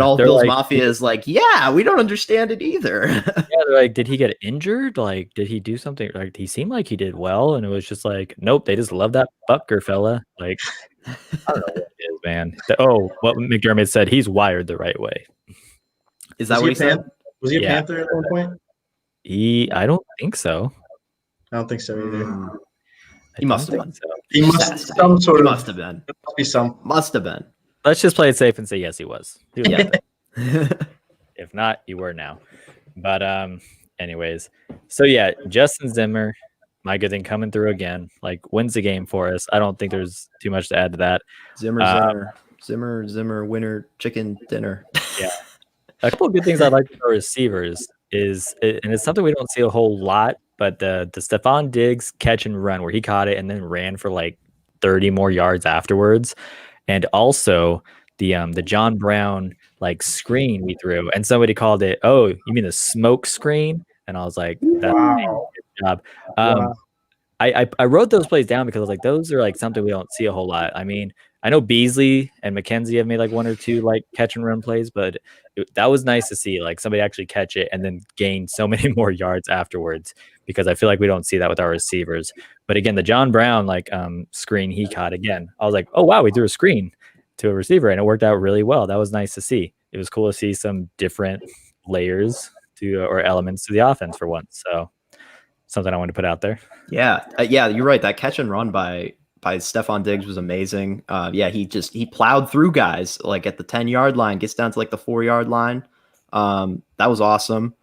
all they're Bills like, Mafia is like, yeah, we don't understand it either. they're like, did he get injured? Like, did he do something? Like, he seemed like he did well, and it was just like, nope, they just love that Butker fella. Like, I don't know what it is, man. What McDermott said, he's wired the right way. Is that what he said? Was he a Panther at one point? I don't think so. I don't think so either. He must have been. So. He must some sort of must have been. Must be some. Must have been. Let's just play it safe and say yes, he was. He was Yeah. If not, you were now. But anyways, so yeah, Justin Zimmer, my good thing coming through again, like wins the game for us. I don't think there's too much to add to that. Zimmer, winner, chicken dinner. Yeah. A couple of good things I like for receivers and it's something we don't see a whole lot, but the Stephon Diggs catch and run where he caught it and then ran for like 30 more yards afterwards. And also the John Brown like screen we threw, and somebody called it, oh, you mean the smoke screen? And I was like, that's Wow. good job. Wow. I wrote those plays down because I was like, those are like something we don't see a whole lot. I mean, I know Beasley and McKenzie have made like one or two like catch and run plays, but that was nice to see like somebody actually catch it and then gain so many more yards afterwards, because I feel like we don't see that with our receivers. But again, the John Brown like screen he caught again, I was like, oh wow, we threw a screen to a receiver and it worked out really well. That was nice to see. It was cool to see some different layers or elements to the offense for once. So something I wanted to put out there. Yeah, you're right. That catch and run by Stephon Diggs was amazing. He plowed through guys like at the 10-yard line, gets down to like the 4-yard line. That was awesome.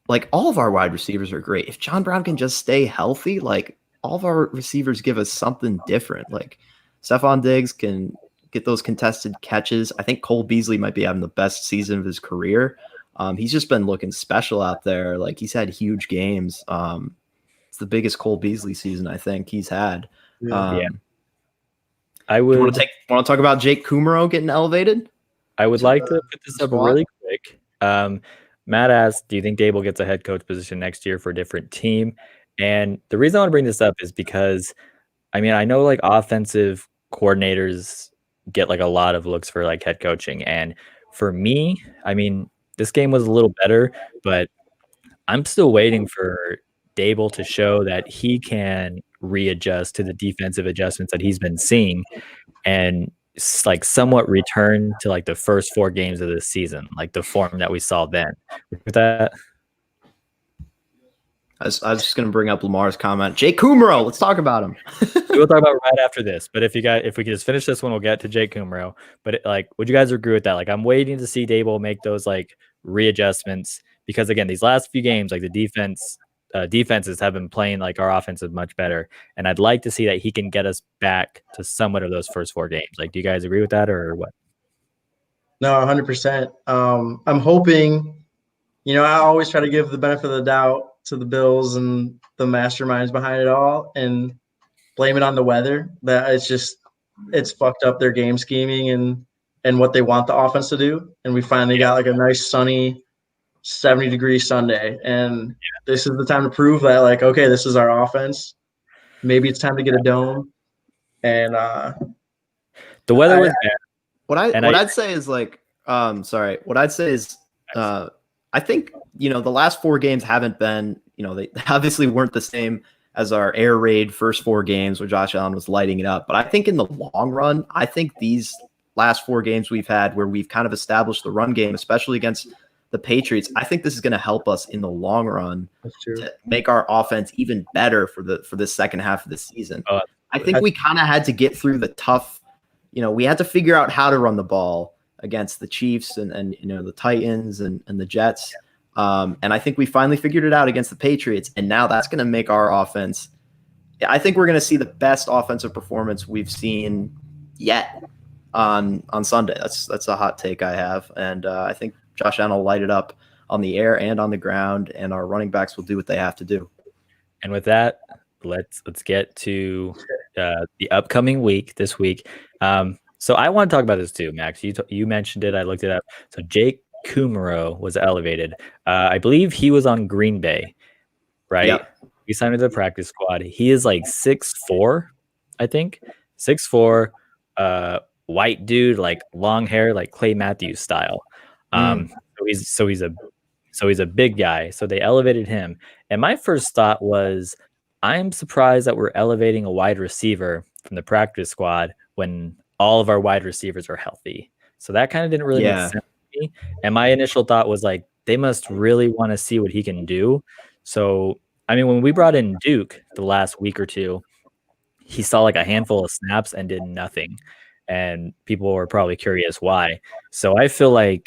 Like all of our wide receivers are great. If John Brown can just stay healthy, like all of our receivers give us something different. Like Stephon Diggs can get those contested catches. I think Cole Beasley might be having the best season of his career. He's just been looking special out there. Like he's had huge games. It's the biggest Cole Beasley season I think he's had. Yeah. I would want to talk about Jake Kumerow getting elevated. I would like to put this up really quick. Matt asked, do you think Daboll gets a head coach position next year for a different team? And the reason I want to bring this up is because, I mean, I know like offensive coordinators get like a lot of looks for like head coaching. And for me, I mean, this game was a little better, but I'm still waiting for Daboll to show that he can readjust to the defensive adjustments that he's been seeing and like somewhat return to like the first 4 games of the season, like the form that we saw then. With that, I was just going to bring up Lamar's comment. Jake Kumerow, let's talk about him. we'll talk about it right after this. But if we can just finish this one, we'll get to Jake Kumerow. But would you guys agree with that? Like, I'm waiting to see Daboll make those like readjustments because again, these last few games, like the defenses have been playing like our offense is much better, and I'd like to see that he can get us back to somewhat of those first 4 games. Like, do you guys agree with that or what? No, 100%. I'm hoping, I always try to give the benefit of the doubt to the Bills and the masterminds behind it all and blame it on the weather. That it's fucked up their game scheming and what they want the offense to do. And we finally got like a nice sunny 70-degree Sunday. And this is the time to prove that like, okay, this is our offense. Maybe it's time to get a dome. And the weather was bad. I'd say is I think, the last 4 games haven't been, they obviously weren't the same as our air raid first 4 games where Josh Allen was lighting it up. But I think in the long run, I think these last 4 games we've had where we've kind of established the run game, especially against the Patriots, I think this is going to help us in the long run to make our offense even better for the second half of the season. I think we kind of had to get through the tough, we had to figure out how to run the ball against the Chiefs and the Titans and the Jets. And I think we finally figured it out against the Patriots. And now that's going to make our offense. I think we're going to see the best offensive performance we've seen yet on Sunday. That's a hot take I have. And I think Josh Allen will light it up on the air and on the ground, and our running backs will do what they have to do. And with that, let's get to the upcoming week this week. So I want to talk about this too, Max. You mentioned it. I looked it up. So Jake Kumerow was elevated. I believe he was on Green Bay, right? Yep. He signed with the practice squad. He is like 6'4", I think. 6'4", white dude, like long hair, like Clay Matthews style. So he's a big guy. So they elevated him. And my first thought was, I'm surprised that we're elevating a wide receiver from the practice squad when all of our wide receivers are healthy. So that kind of didn't really make sense to me. And my initial thought was like, they must really want to see what he can do. So, I mean, when we brought in Duke the last week or two, he saw like a handful of snaps and did nothing. And people were probably curious why. So I feel like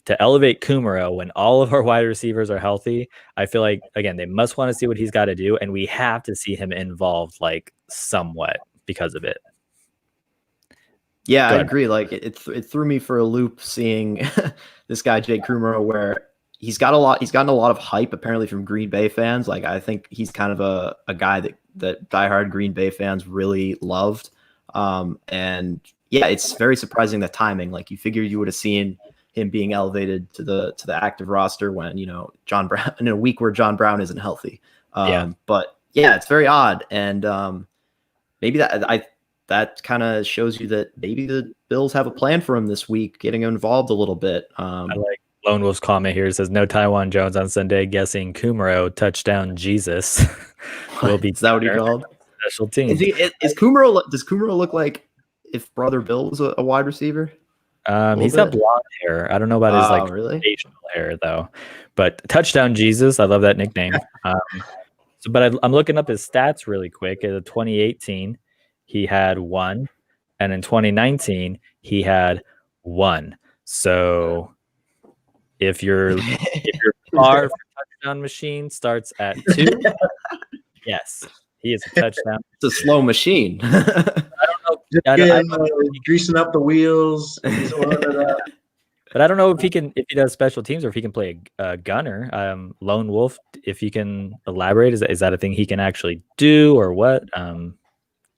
to elevate Kumerow when all of our wide receivers are healthy, I feel like, again, they must want to see what he's got to do. And we have to see him involved like somewhat because of it. Yeah, I agree. Like it threw me for a loop seeing this guy, Jake Kumerow, where he's gotten a lot of hype apparently from Green Bay fans. Like I think he's kind of a guy that diehard Green Bay fans really loved. And yeah, it's very surprising the timing. Like you figure you would have seen him being elevated to the active roster when, you know, John Brown in a week where John Brown isn't healthy. But yeah, it's very odd. And maybe that kind of shows you that maybe the Bills have a plan for him this week, getting him involved a little bit. I like Lone Wolf's comment here. It says, no Taiwan Jones on Sunday, guessing Kumerow, touchdown Jesus. Will be is that what he called? Special team. Is Kumerow, does Kumerow look like if Brother Bill was a wide receiver? He's got blonde hair. I don't know about his facial hair though. But touchdown Jesus, I love that nickname. But I'm looking up his stats really quick. In 2018, he had 1, and in 2019, he had 1. So if your bar for touchdown machine starts at 2, yes, he is a touchdown. It's a slow machine. I don't know. Greasing up the wheels. He's oiling it up. But I don't know if he does special teams or if he can play a gunner. Lone Wolf, if you can elaborate, is that a thing he can actually do or what?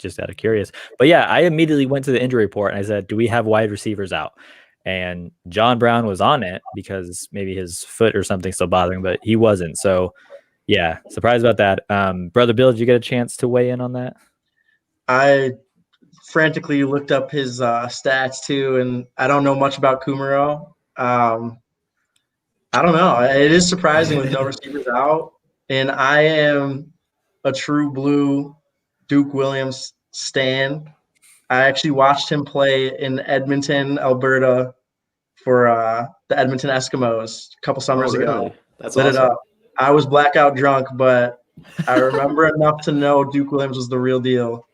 Just out of curious. But yeah, I immediately went to the injury report and I said, do we have wide receivers out? And John Brown was on it because maybe his foot or something still bothering, but he wasn't. So yeah, surprised about that. Brother Bill, did you get a chance to weigh in on that? I frantically looked up his stats too, and I don't know much about Kumerow. I don't know. It is surprising with no receivers out, and I am a true blue Duke Williams stan. I actually watched him play in Edmonton, Alberta for the Edmonton Eskimos a couple summers ago. That's Lit awesome. it up. I was blackout drunk, but I remember enough to know Duke Williams was the real deal.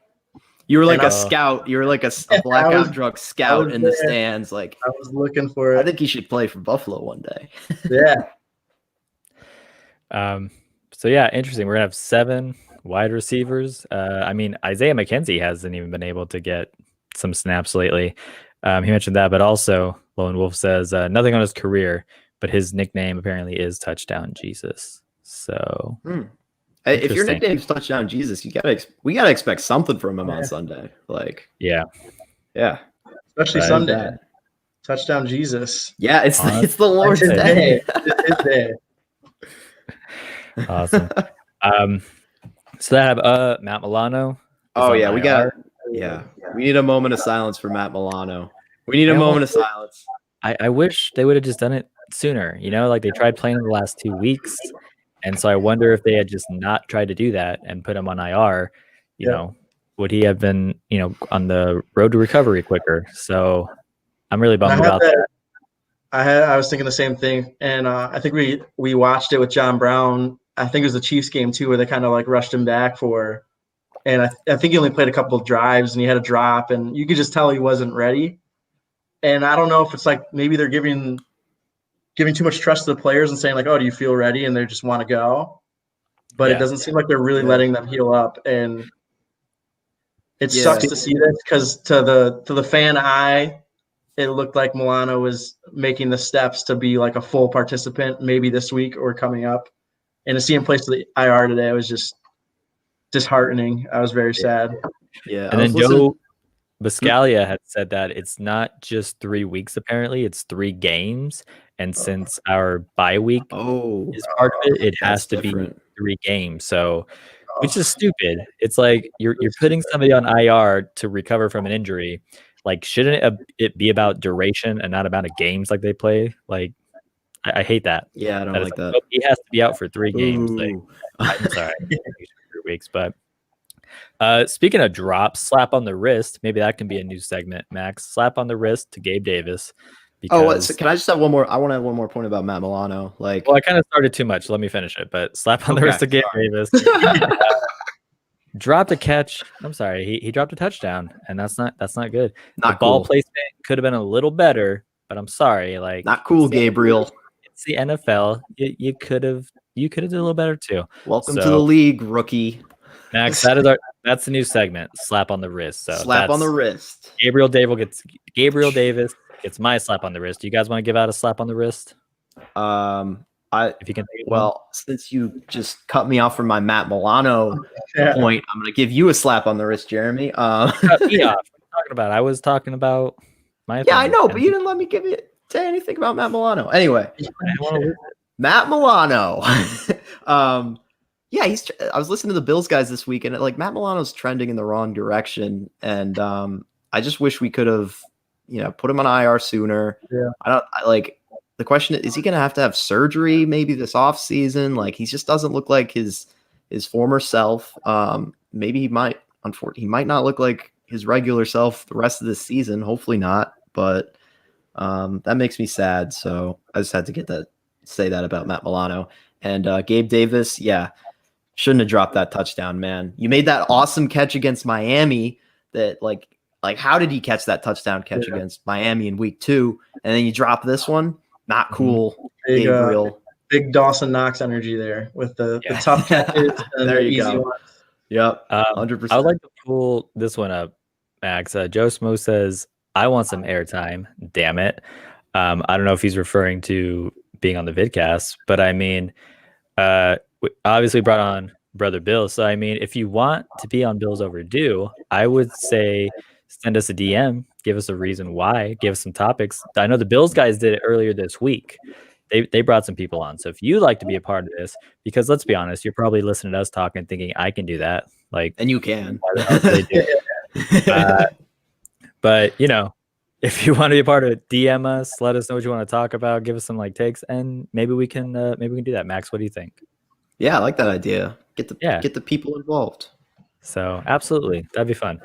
You were like a scout. You were like a blackout drunk scout in the stands. Like I was looking for it. I think he should play for Buffalo one day. Yeah. So yeah, interesting. We're gonna have 7 wide receivers. I mean, Isaiah McKenzie hasn't even been able to get some snaps lately. He mentioned that, but also Lone Wolf says nothing on his career, but his nickname apparently is Touchdown Jesus. So if your nickname's Touchdown Jesus, we gotta expect something from him on Sunday. Like yeah, especially Sunday. Touchdown Jesus. Yeah, it's the Lord's day. It's his day. Awesome. So that have Matt Milano. Oh yeah, we need a moment of silence for Matt Milano. We need a moment of silence. I wish they would have just done it sooner. You know, like they tried playing in the last 2 weeks, and so I wonder if they had just not tried to do that and put him on IR. You know, would he have been on the road to recovery quicker? So I'm really bummed about that. I was thinking the same thing, and I think we watched it with John Brown. I think it was the Chiefs game too, where they kind of like rushed him back and I think he only played a couple of drives and he had a drop, and you could just tell he wasn't ready. And I don't know if it's like maybe they're giving too much trust to the players and saying like, oh, do you feel ready? And they just want to go, but it doesn't seem like they're really letting them heal up, and it sucks to see this because to the fan eye, it looked like Milano was making the steps to be like a full participant maybe this week or coming up. And to see him place to the IR today was just disheartening. I was very sad. Yeah. And then Joe Biscaglia had said that it's not just 3 weeks, apparently, it's 3 games. And since our bye week is part of it, it has to be 3 games. So which is stupid. It's like you're putting somebody on IR to recover from an injury. Like, shouldn't it be about duration and not about a games like they play? Like, I hate that. Yeah, I don't like that. Oh, he has to be out for 3 games. Like, Ooh. I'm sorry, 3 weeks. But speaking of drops, slap on the wrist. Maybe that can be a new segment. Max, slap on the wrist to Gabe Davis. Because, can I just have one more? I want to have one more point about Matt Milano. Like, well, I kind of started too much. Let me finish it. But slap on the wrist to Gabe Davis. Dropped a catch. I'm sorry, he dropped a touchdown, and that's not good. Not the ball cool. placement could have been a little better, but I'm sorry, like, not cool, Gabriel. It's the NFL. You could have done a little better too. Welcome to the league, rookie. Max, that's the new segment. Slap on the wrist. So slap on the wrist. Gabriel Davis gets my slap on the wrist. Do you guys want to give out a slap on the wrist? If you can. Well, since you just cut me off from my Matt Milano point, I'm going to give you a slap on the wrist, Jeremy. Cut me off. What are you talking about? I was talking about my. Yeah, I know, but you didn't let me say anything about Matt Milano. Anyway, Matt Milano. Yeah, I was listening to the Bills guys this week, and like Matt Milano's trending in the wrong direction, and I just wish we could have, put him on IR sooner. Yeah, The question is he going to have surgery maybe this offseason? Like, he just doesn't look like his former self. Maybe he might not look like his regular self the rest of the season. Hopefully not, but that makes me sad. So I just had to say that about Matt Milano. And Gabe Davis, shouldn't have dropped that touchdown, man. You made that awesome catch against Miami that like how did he catch that touchdown catch against Miami in week 2? And then you drop this one? Not cool, Gabriel. Big Dawson Knox energy there with the tough catches and there the you easy go. ones. Yep, 100%. I would like to pull this one up, Max. Joe Smo says, I want some airtime. Damn it. I don't know if he's referring to being on the vidcast, but I mean, we obviously brought on Brother Bill. So, I mean, if you want to be on Bill's Overdue, I would say send us a DM, give us a reason why, give us some topics. I know the Bills guys did it earlier this week. They brought some people on. So if you'd like to be a part of this, because let's be honest, you're probably listening to us talking, thinking I can do that. Like, and you can. But if you want to be a part of it, DM us, let us know what you want to talk about, give us some takes, and maybe we can do that. Max, what do you think? Yeah, I like that idea. Get the people involved. So absolutely, that'd be fun.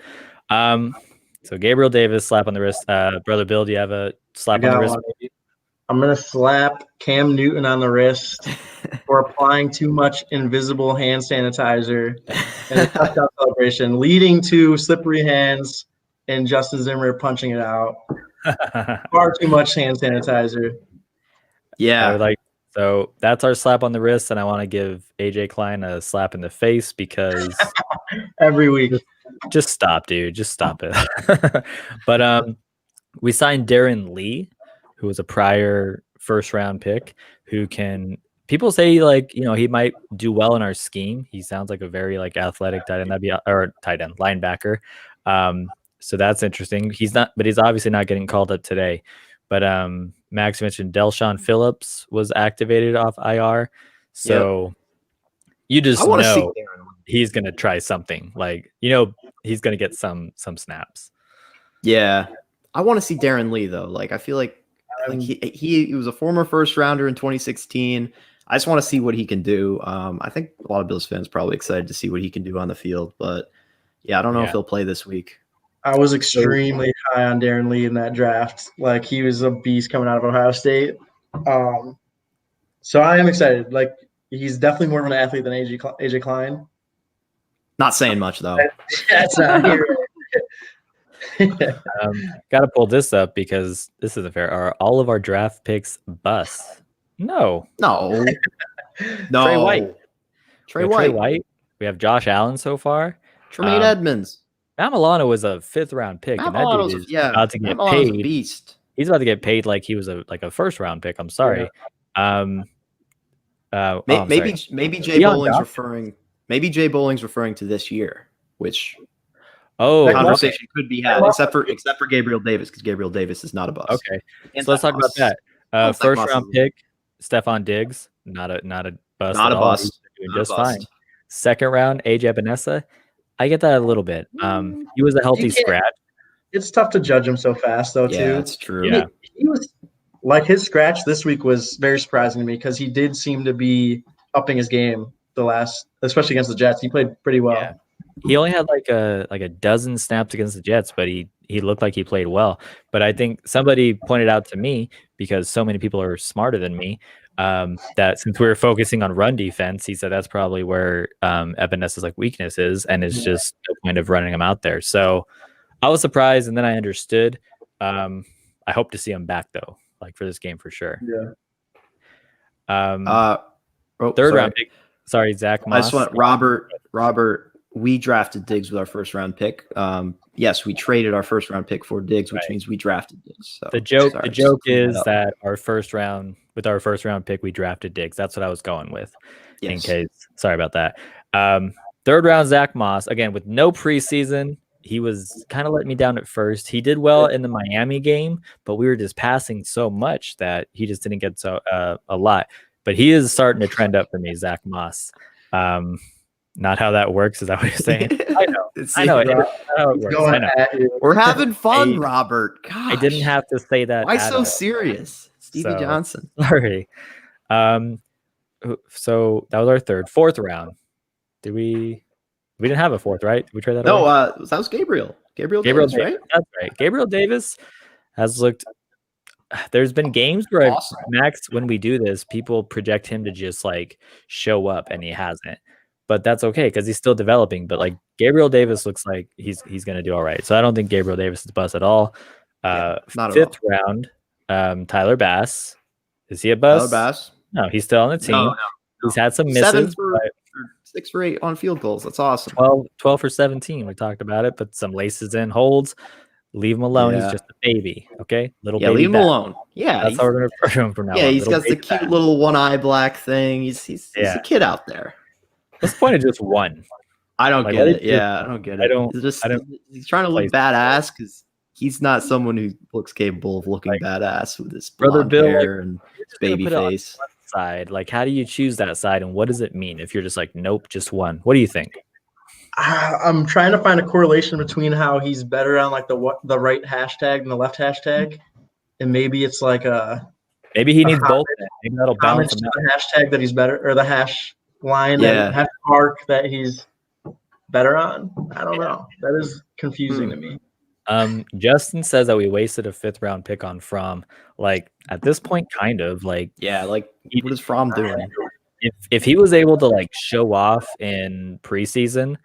So Gabriel Davis, slap on the wrist. Brother Bill, do you have a slap on the wrist? Maybe? I'm gonna slap Cam Newton on the wrist for applying too much invisible hand sanitizer in a touchdown celebration, leading to slippery hands and Justin Zimmer punching it out. Far too much hand sanitizer. Yeah. So that's our slap on the wrist, and I want to give AJ Klein a slap in the face because every week. Just stop, dude. Just stop it. But we signed Darren Lee, who was a prior first-round pick, who can – people say, he might do well in our scheme. He sounds like a very, athletic tight end. Linebacker. So that's interesting. He's obviously not getting called up today. But Max mentioned Delshon Phillips was activated off IR. So you just know he's going to try something. He's going to get some snaps. Yeah. I want to see Darren Lee, though. I feel like he was a former first rounder in 2016. I just want to see what he can do. I think a lot of Bills fans probably excited to see what he can do on the field. But, I don't know if he'll play this week. I was extremely high on Darren Lee in that draft. He was a beast coming out of Ohio State. So I am excited. He's definitely more of an athlete than AJ Klein. Not saying much, though. That's not here. Got to pull this up because this isn't fair. Are all of our draft picks busts? No. Trey White. We have Josh Allen so far. Tremaine Edmonds. Matt Milano was a 5th-round pick, and that dude is about to get paid. A beast. He's about to get paid like he was a first-round pick. I'm sorry. Maybe Jay Bowling's referring. Maybe Jay Bowling's referring to this year, which conversation could be had, except for Gabriel Davis, because Gabriel Davis is not a bust. Okay, so let's talk about that. First-round pick, Stephon Diggs, not a bust. Not a bust. Doing just fine. Second round, AJ Epinesa. I get that a little bit. He was a healthy scratch. It's tough to judge him so fast, though. Yeah, too. that's true. Yeah. He was like his scratch this week was very surprising to me because he did seem to be upping his game especially against the Jets. He played pretty well. Yeah. He only had like a dozen snaps against the Jets, but he looked like he played well. But I think somebody pointed out to me, because so many people are smarter than me, that since we were focusing on run defense, he said that's probably where Epinesa's like weakness is, and it's just no point of running him out there. So I was surprised, and then I understood. I hope to see him back though, like for this game for sure. Yeah. Third round pick. Sorry, Zach Moss. I just want Robert. We drafted Diggs with our first round pick. Yes, we traded our first round pick for Diggs, which means we drafted Diggs. So, the joke is that our first round pick, we drafted Diggs. That's what I was going with. Yes. In case, sorry about that. Third round, Zach Moss, again with no preseason. He was kind of letting me down at first. He did well in the Miami game, but we were just passing so much that he just didn't get a lot. But he is starting to trend up for me, Zach Moss. Not how that works. Is that what you're saying? I know. I know. Yeah, how it works. I know. We're having fun, Robert. Gosh. I didn't have to say that. Why so serious? Stevie Johnson. Sorry. So that was our third. Fourth round. We didn't have a fourth, right? Did we trade that? No, that was Gabriel. Gabriel Davis, right? That's right. Gabriel Davis has looked. There's been games where Max, when we do this, people project him to just like show up, and he hasn't. But that's okay because he's still developing. But like Gabriel Davis looks like he's going to do all right. So I don't think Gabriel Davis is bust at all. Fifth round, Tyler Bass. Is he a bust? Tyler Bass? No, he's still on the team. No. He's had some misses. 6 for 8 on field goals. That's awesome. 12 for 17. We talked about it. Put some laces in, holds. Leave him alone. Yeah. He's just a baby. Okay, baby. Leave him alone. Yeah, that's how we're gonna refer to him from now. Yeah, he's got the cute little one eye black thing. He's a kid out there. What's the point of just one? I don't get it. Yeah, I don't get it. He's trying to look badass because he's not someone who looks capable of looking badass with his blonde hair and his baby face. Side, like, how do you choose that side, and what does it mean if you're just like, nope, just one? What do you think? I'm trying to find a correlation between how he's better on like the right hashtag and the left hashtag, and maybe it's like maybe he needs both. Maybe that'll balance him out. The hashtag that he's better, or the hash line that hash mark that he's better on. I don't know. That is confusing to me. Justin says that we wasted a 5th round pick on Fromm. Like at this point, kind of like what is Fromm doing? If he was able to like show off in preseason,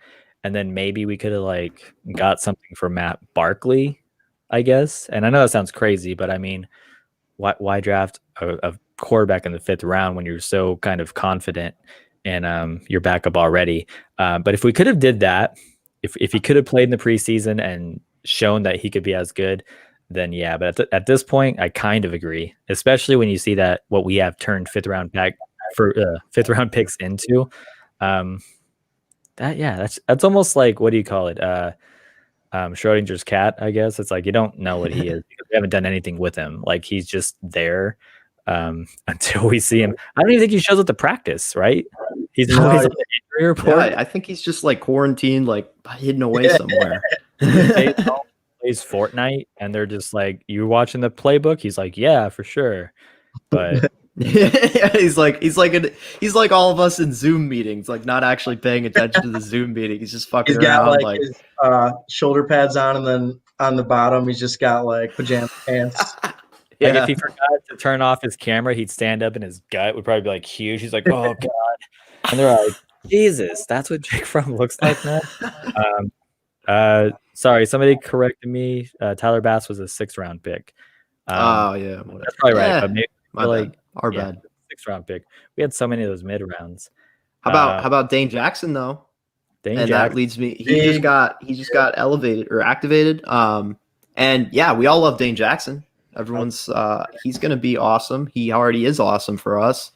and then maybe we could have like got something for Matt Barkley, I guess. And I know that sounds crazy, but I mean, why draft a quarterback in the 5th round when you're so kind of confident and your backup already? But if we could have did that, if he could have played in the preseason and shown that he could be as good, then yeah. But at this point, I kind of agree, especially when you see that what we have turned 5th round picks into. That's almost like, what do you call it? Schrodinger's cat, I guess. It's like you don't know what he is because we haven't done anything with him. Like he's just there until we see him. I don't even think he shows up to practice, right? He's always on the injury report. Yeah, I think he's just like quarantined, like hidden away somewhere. Plays Fortnite, and they're just like, "You watching the playbook?" He's like, "Yeah, for sure," but. he's like all of us in Zoom meetings, like not actually paying attention to the Zoom meeting. He's just fucking around, like his shoulder pads on, and then on the bottom he's just got like pajama pants. Like if he forgot to turn off his camera, he'd stand up and his gut would probably be like huge. He's like, "Oh god," and they're like, "Jesus, that's what Jake Fromm looks like now." Sorry, somebody corrected me. Tyler Bass was a 6th round pick. Whatever. That's probably right. But maybe bad. Our bad. 6th round pick. We had so many of those mid rounds. How about Dane Jackson though? That leads me. He just got elevated or activated. And yeah, we all love Dane Jackson. Everyone's he's gonna be awesome. He already is awesome for us.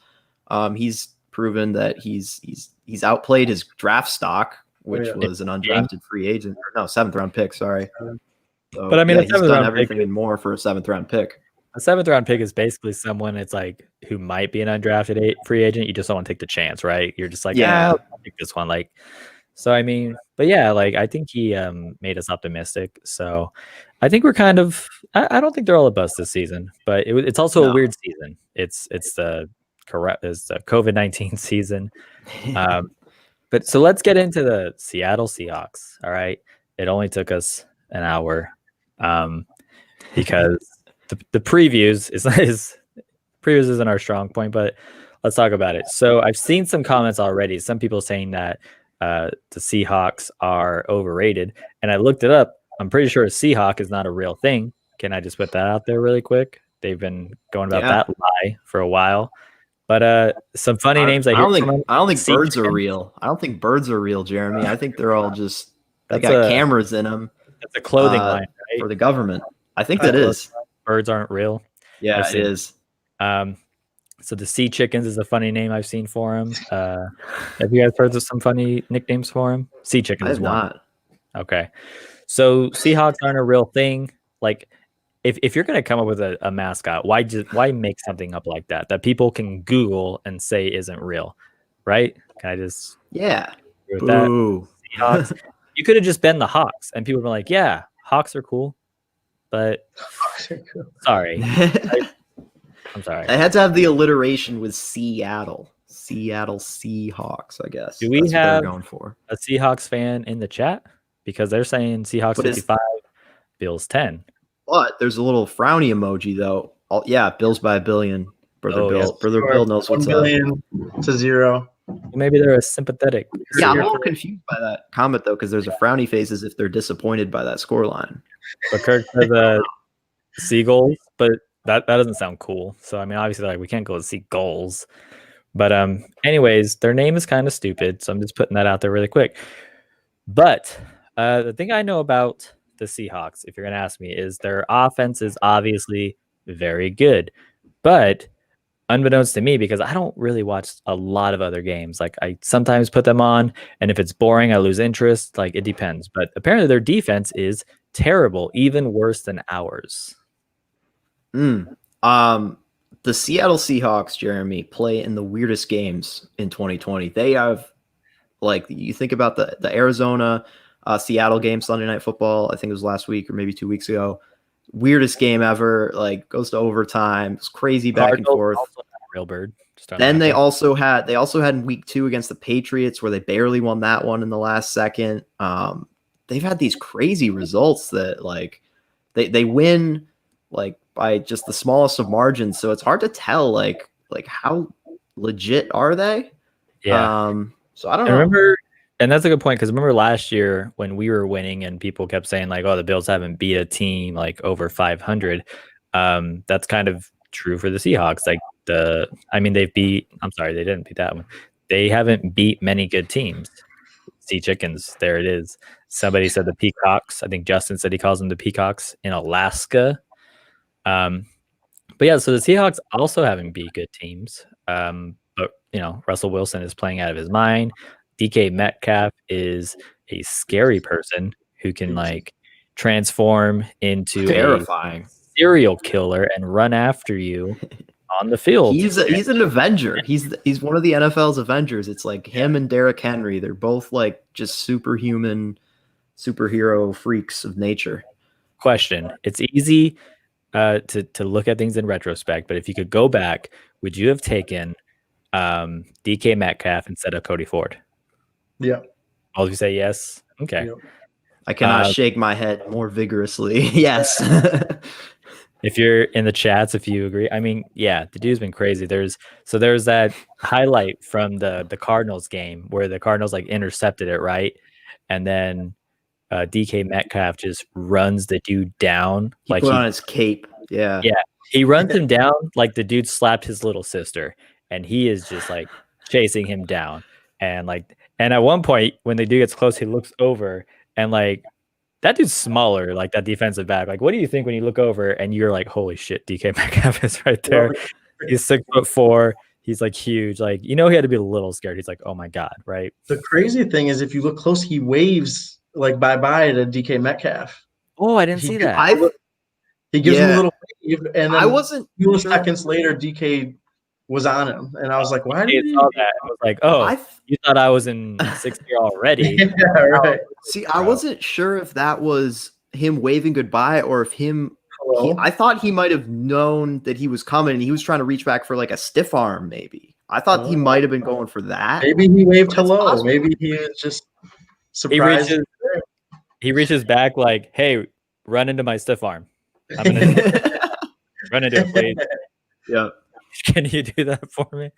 He's proven that he's outplayed his draft stock, which was an undrafted free agent. Or no, 7th round pick. Sorry. So, but I mean, he's done everything and more for a 7th round pick. A 7th round pick is basically someone it's like who might be an undrafted free agent. You just don't want to take the chance, right? You're just like, Yeah. I'll take this one. Like, so I mean, but yeah, like I think he made us optimistic. So I think we're kind of. I don't think they're all a bust this season, but it's also a weird season. It's the COVID-19 season. But so let's get into the Seattle Seahawks. All right, it only took us an hour because the previews previews isn't our strong point, but let's talk about it. So I've seen some comments already. Some people saying that the Seahawks are overrated, and I looked it up. I'm pretty sure a Seahawk is not a real thing. Can I just put that out there really quick? They've been going about that lie for a while. But some funny names I don't think birds are real. I don't think birds are real, Jeremy. I think they're all just they got cameras in them. That's a clothing line, right? For the government. I think that is. Birds aren't real. Yeah, it is. So the Sea Chickens is a funny name I've seen for him. Have you guys heard of some funny nicknames for him? Sea Chickens is one. Not. Okay. So Seahawks aren't a real thing. Like, if you're going to come up with a mascot, why make something up like that people can Google and say isn't real, right? Can I just with that? Seahawks. You could have just been the Hawks, and people would be like, "Yeah, Hawks are cool," but sorry, I'm sorry. I had to have the alliteration with Seattle Seahawks. I guess. Do we have going for a Seahawks fan in the chat? Because they're saying Seahawks 55, Bills 10. But there's a little frowny emoji though. Bills by a billion. Brother Bill knows what's up. 1 billion to 0. Maybe they're a sympathetic. Yeah, I'm a little confused by that comment though, because there's a frowny face as if they're disappointed by that scoreline. But Kirk says seagulls, but that doesn't sound cool. So I mean, obviously, like we can't go see goals. But anyways, their name is kind of stupid, so I'm just putting that out there really quick. But the thing I know about the Seahawks, if you're going to ask me, is their offense is obviously very good. But unbeknownst to me, because I don't really watch a lot of other games, like I sometimes put them on, and if it's boring, I lose interest. Like it depends. But apparently their defense is terrible, even worse than ours. The Seattle Seahawks, Jeremy, play in the weirdest games in 2020. They have, like, you think about the Arizona Seattle game, Sunday Night Football. I think it was last week or maybe 2 weeks ago. Weirdest game ever. Like goes to overtime. It's crazy back and forth. Real bird. Then they also had in week 2 against the Patriots where they barely won that one in the last second. They've had these crazy results that like they win like by just the smallest of margins. So it's hard to tell like how legit are they? Yeah. So I don't know. And that's a good point, because remember last year when we were winning and people kept saying like, oh, the Bills haven't beat a team like over 500. That's kind of true for the Seahawks. Like they didn't beat that one. They haven't beat many good teams. Sea Chickens, there it is. Somebody said the Peacocks. I think Justin said he calls them the Peacocks in Alaska. But yeah, so the Seahawks also haven't beat good teams. But Russell Wilson is playing out of his mind. DK Metcalf is a scary person who can like transform into terrifying a serial killer and run after you on the field. He's an Avenger. He's one of the NFL's Avengers. It's like him and Derrick Henry. They're both like just superhuman, superhero freaks of nature. Question: it's easy to look at things in retrospect, but if you could go back, would you have taken DK Metcalf instead of Cody Ford? Yeah. All of you say yes. Okay. Yep. I cannot shake my head more vigorously. Yes. If you're in the chats, if you agree, I mean, yeah, the dude's been crazy. There's that highlight from the Cardinals game where the Cardinals like intercepted it, right? And then DK Metcalf just runs the dude down. He put on his cape. Yeah. Yeah. He runs him down like the dude slapped his little sister, and he is just like chasing him down. And at one point, when the dude gets close, he looks over and like that dude's smaller, like that defensive back. Like, what do you think when you look over and you're like, holy shit, DK Metcalf is right there. He's 6'4". He's like huge. Like, he had to be a little scared. He's like, oh my God, right? The crazy thing is, if you look close, he waves like bye-bye to DK Metcalf. Oh, I didn't see that. He gives him a little wave, and then I wasn't a few sure. seconds later, DK was on him, and I was like, "Why did I he?" saw that. I was like, "Oh, you thought I was in 6th year already?" Yeah, right. See, I wasn't sure if that was him waving goodbye or if I thought he might have known that he was coming and he was trying to reach back for like a stiff arm, maybe. I thought he might have been going for that. Maybe he waved But it's hello. possible. Maybe he was just surprised. He reaches back like, "Hey, run into my stiff arm. I'm gonna run into it, please. Yeah. Can you do that for me?"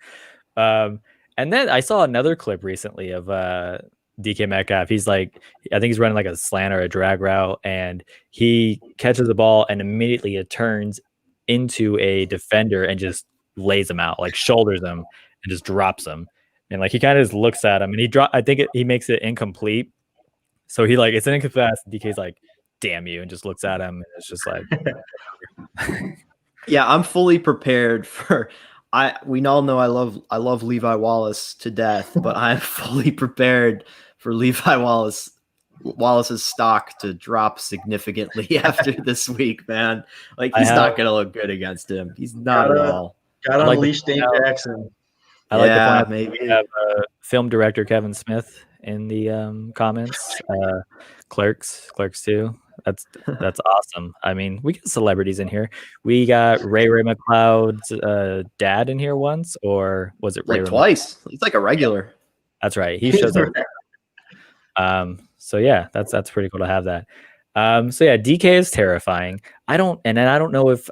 And then I saw another clip recently of DK Metcalf. He's like, I think he's running like a slant or a drag route, and he catches the ball and immediately it turns into a defender and just lays him out, like shoulders him and just drops him. And like he kind of just looks at him and I think he makes it incomplete. So he like, it's an incomplete pass. DK's like, "Damn you," and just looks at him. And it's just like, yeah, I'm fully prepared for. We all know I love Levi Wallace to death, but I'm fully prepared for Levi Wallace's stock to drop significantly after this week, man. Like he's not gonna look good against him. He's not at all. Gotta unleash Dane Jackson. I like the point. Maybe we have film director Kevin Smith in the comments. Clerks 2. That's awesome. I mean, we get celebrities in here. We got Ray McLeod's dad in here once, or was it Ray? Like twice. He's like a regular. That's right. He shows up. So yeah, that's pretty cool to have that. So yeah, DK is terrifying. I don't know if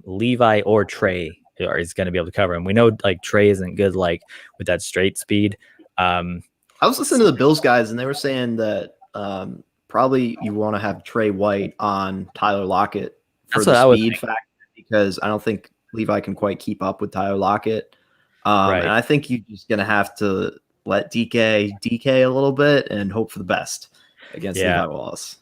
Levi or Trey is going to be able to cover him. We know like Trey isn't good like with that straight speed. I was listening to the Bills guys, and they were saying that probably you want to have Trey White on Tyler Lockett for the speed factor, because I don't think Levi can quite keep up with Tyler Lockett. Right. And I think you're just going to have to let DK a little bit and hope for the best against Levi Wallace.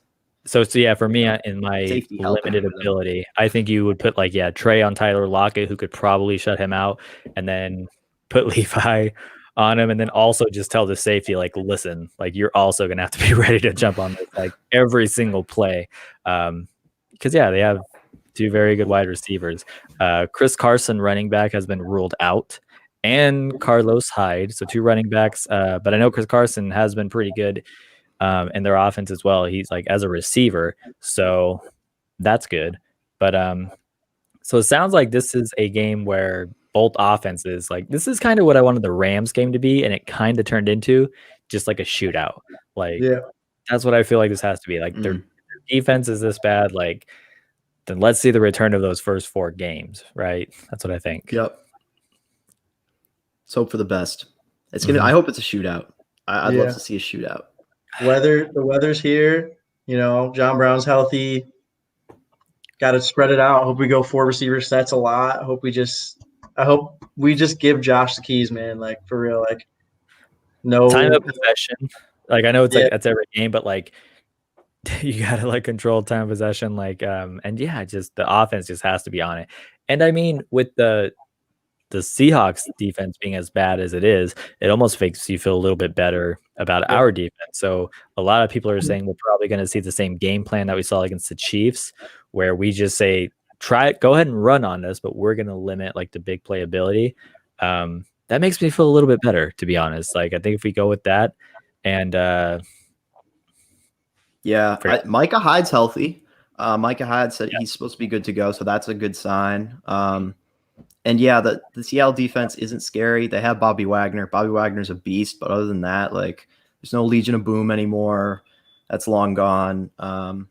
So yeah, for me, in my limited ability, I think you would put like, Trey on Tyler Lockett, who could probably shut him out, and then put Levi on him, and then also just tell the safety, like, listen, like you're also gonna have to be ready to jump on this like every single play, because they have two very good wide receivers. Chris Carson, running back, has been ruled out, and Carlos Hyde, so two running backs. But I know Chris Carson has been pretty good in their offense as well. He's like as a receiver, so that's good. But so it sounds like this is a game where both offenses, like this is kind of what I wanted the Rams game to be, and it kind of turned into just like a shootout. Like that's what I feel like this has to be. Like their defense is this bad, like then let's see the return of those first 4 games, right? That's what I think. Yep. Let's hope for the best. It's gonna. I hope it's a shootout. I'd love to see a shootout. The weather's here. You know, John Brown's healthy. Got to spread it out. Hope we go 4 receiver sets a lot. I hope we just give Josh the keys, man. Like for real. Like no time of possession. Like I know it's like that's every game, but like you gotta like control time of possession. Like and just the offense just has to be on it. And I mean, with the Seahawks defense being as bad as it is, it almost makes you feel a little bit better about our defense. So a lot of people are saying we're probably going to see the same game plan that we saw against the Chiefs, where we just say, go ahead and run on us, but we're going to limit like the big playability. That makes me feel a little bit better, to be honest. Like I think if we go with that, and Micah Hyde's healthy. Micah Hyde said he's supposed to be good to go, so that's a good sign. And the Seattle defense isn't scary. They have Bobby Wagner. Bobby Wagner's a beast, but other than that, like there's no Legion of Boom anymore. That's long gone. Our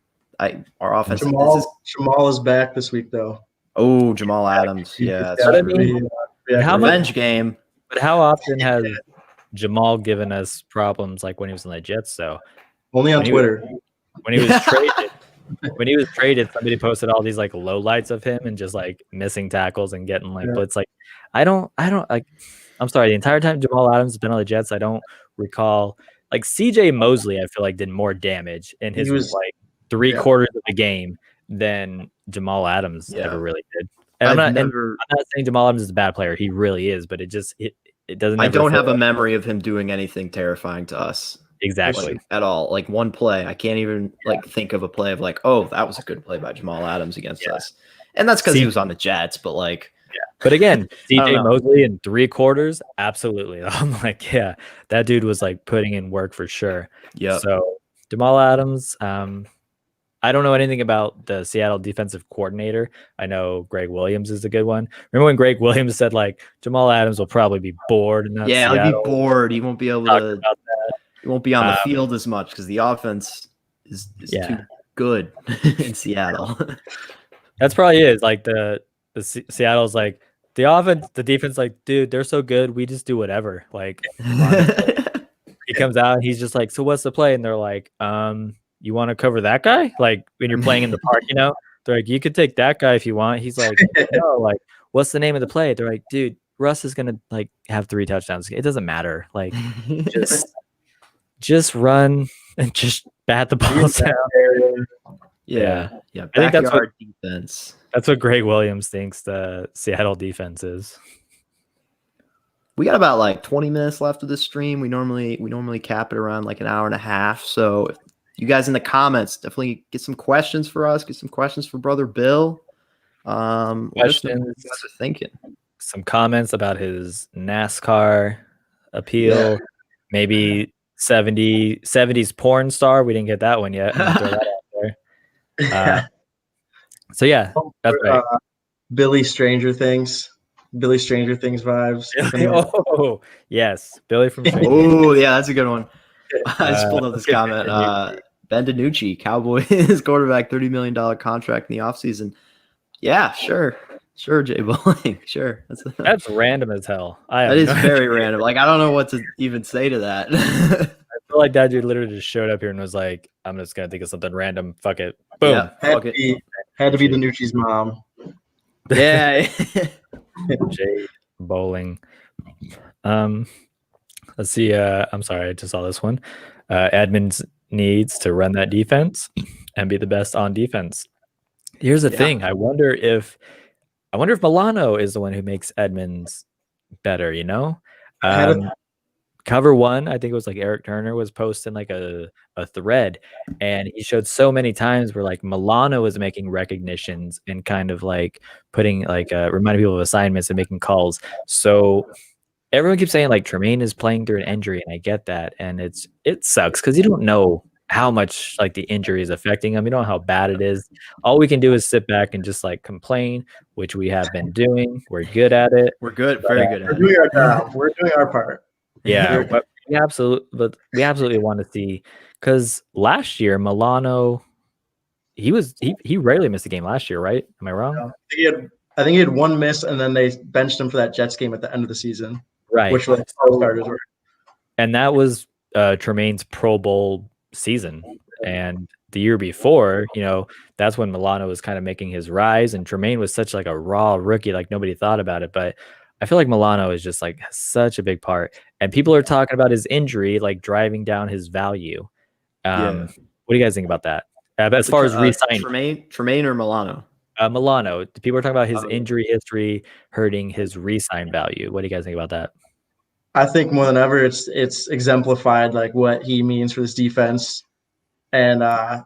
offense. Jamal is back this week, though. Oh, Jamal Adams. Yeah, that's revenge game. But how often has Jamal given us problems like when he was in the Jets? So only on Twitter. When he was traded. When he was traded, somebody posted all these like lowlights of him and just like missing tackles and getting like blitz. Like, I don't like. I'm sorry. The entire time Jamal Adams has been on the Jets, I don't recall like CJ Mosley. I feel like did more damage in his like 3/4 of the game than Jamal Adams ever really did. And I'm not saying Jamal Adams is a bad player. He really is, but it doesn't. I don't have a memory of him doing anything terrifying to us. Exactly. at all. Like one play, I can't even like think of a play of like, oh, that was a good play by Jamal Adams against us, and that's because he was on the Jets. But like, but again, I don't CJ know. Mosley in 3 quarters, absolutely. I'm like, yeah, that dude was like putting in work for sure. Yeah. So Jamal Adams, I don't know anything about the Seattle defensive coordinator. I know Greg Williams is a good one. Remember when Greg Williams said like Jamal Adams will probably be bored in that Yeah, Seattle? he'll be bored. He won't be able Talked to. about that. He won't be on the field as much because the offense is too good in Seattle. That's probably is like the Seattle's like the offense, the defense, like, dude, they're so good. We just do whatever. Like he comes out and he's just like, so what's the play? And they're like, you want to cover that guy? Like when you're playing in the park, you know, they're like, you could take that guy if you want. He's like, no, like, what's the name of the play? They're like, dude, Russ is gonna like have 3 touchdowns. It doesn't matter. Like just run and just bat the ball down. Yeah. I think that's what defense. That's what Greg Williams thinks the Seattle defense is. We got about like 20 minutes left of this stream. We normally cap it around like an hour and a half. So if you guys in the comments definitely get some questions for us. Get some questions for Brother Bill. What you guys are thinking? Some comments about his NASCAR appeal. Maybe 70s porn star. We didn't get that one yet. I'm gonna throw that out there. So yeah, that's right. Billy Stranger Things vibes. Oh yes, Billy from. Oh yeah, that's a good one. I just pulled up this comment. Ben DiNucci, Cowboys quarterback, $30 million contract in the offseason. Yeah, sure, Jay Bowling, sure. That's random as hell. That is very random. Like I don't know what to even say to that. I feel like that dude literally just showed up here and was like, "I'm just gonna think of something random. Fuck it, boom." Yeah, had to be DiNucci's mom. Yeah. Jay Bowling. Let's see. I'm sorry, I just saw this one. Edmonds needs to run that defense and be the best on defense. Here's the thing. I wonder if Milano is the one who makes Edmonds better, you know? Cover 1, I think it was like Eric Turner was posting like a thread, and he showed so many times where like Milano was making recognitions and kind of like putting like reminding people of assignments and making calls. So everyone keeps saying like Tremaine is playing through an injury, and I get that, and it sucks because you don't know how much like the injury is affecting him. You don't know how bad it is. All we can do is sit back and just like complain, which we have been doing. We're good at it. We're good, very good at it. We're doing our job. We're doing our part. Yeah, but we absolutely want to see, because last year Milano, he rarely missed a game last year, right? Am I wrong? I think he had 1 miss, and then they benched him for that Jets game at the end of the season, right? Which was all starters were. And that was Tremaine's Pro Bowl season, and the year before, you know, that's when Milano was kind of making his rise, and Tremaine was such like a raw rookie, like nobody thought about it, but I feel like Milano is just like such a big part, and people are talking about his injury like driving down his value. What do you guys think about that? As far as re-signing, Tremaine or Milano? Milano. People are talking about his injury history hurting his re-sign value. What do you guys think about that? I think more than ever, it's exemplified like what he means for this defense, and I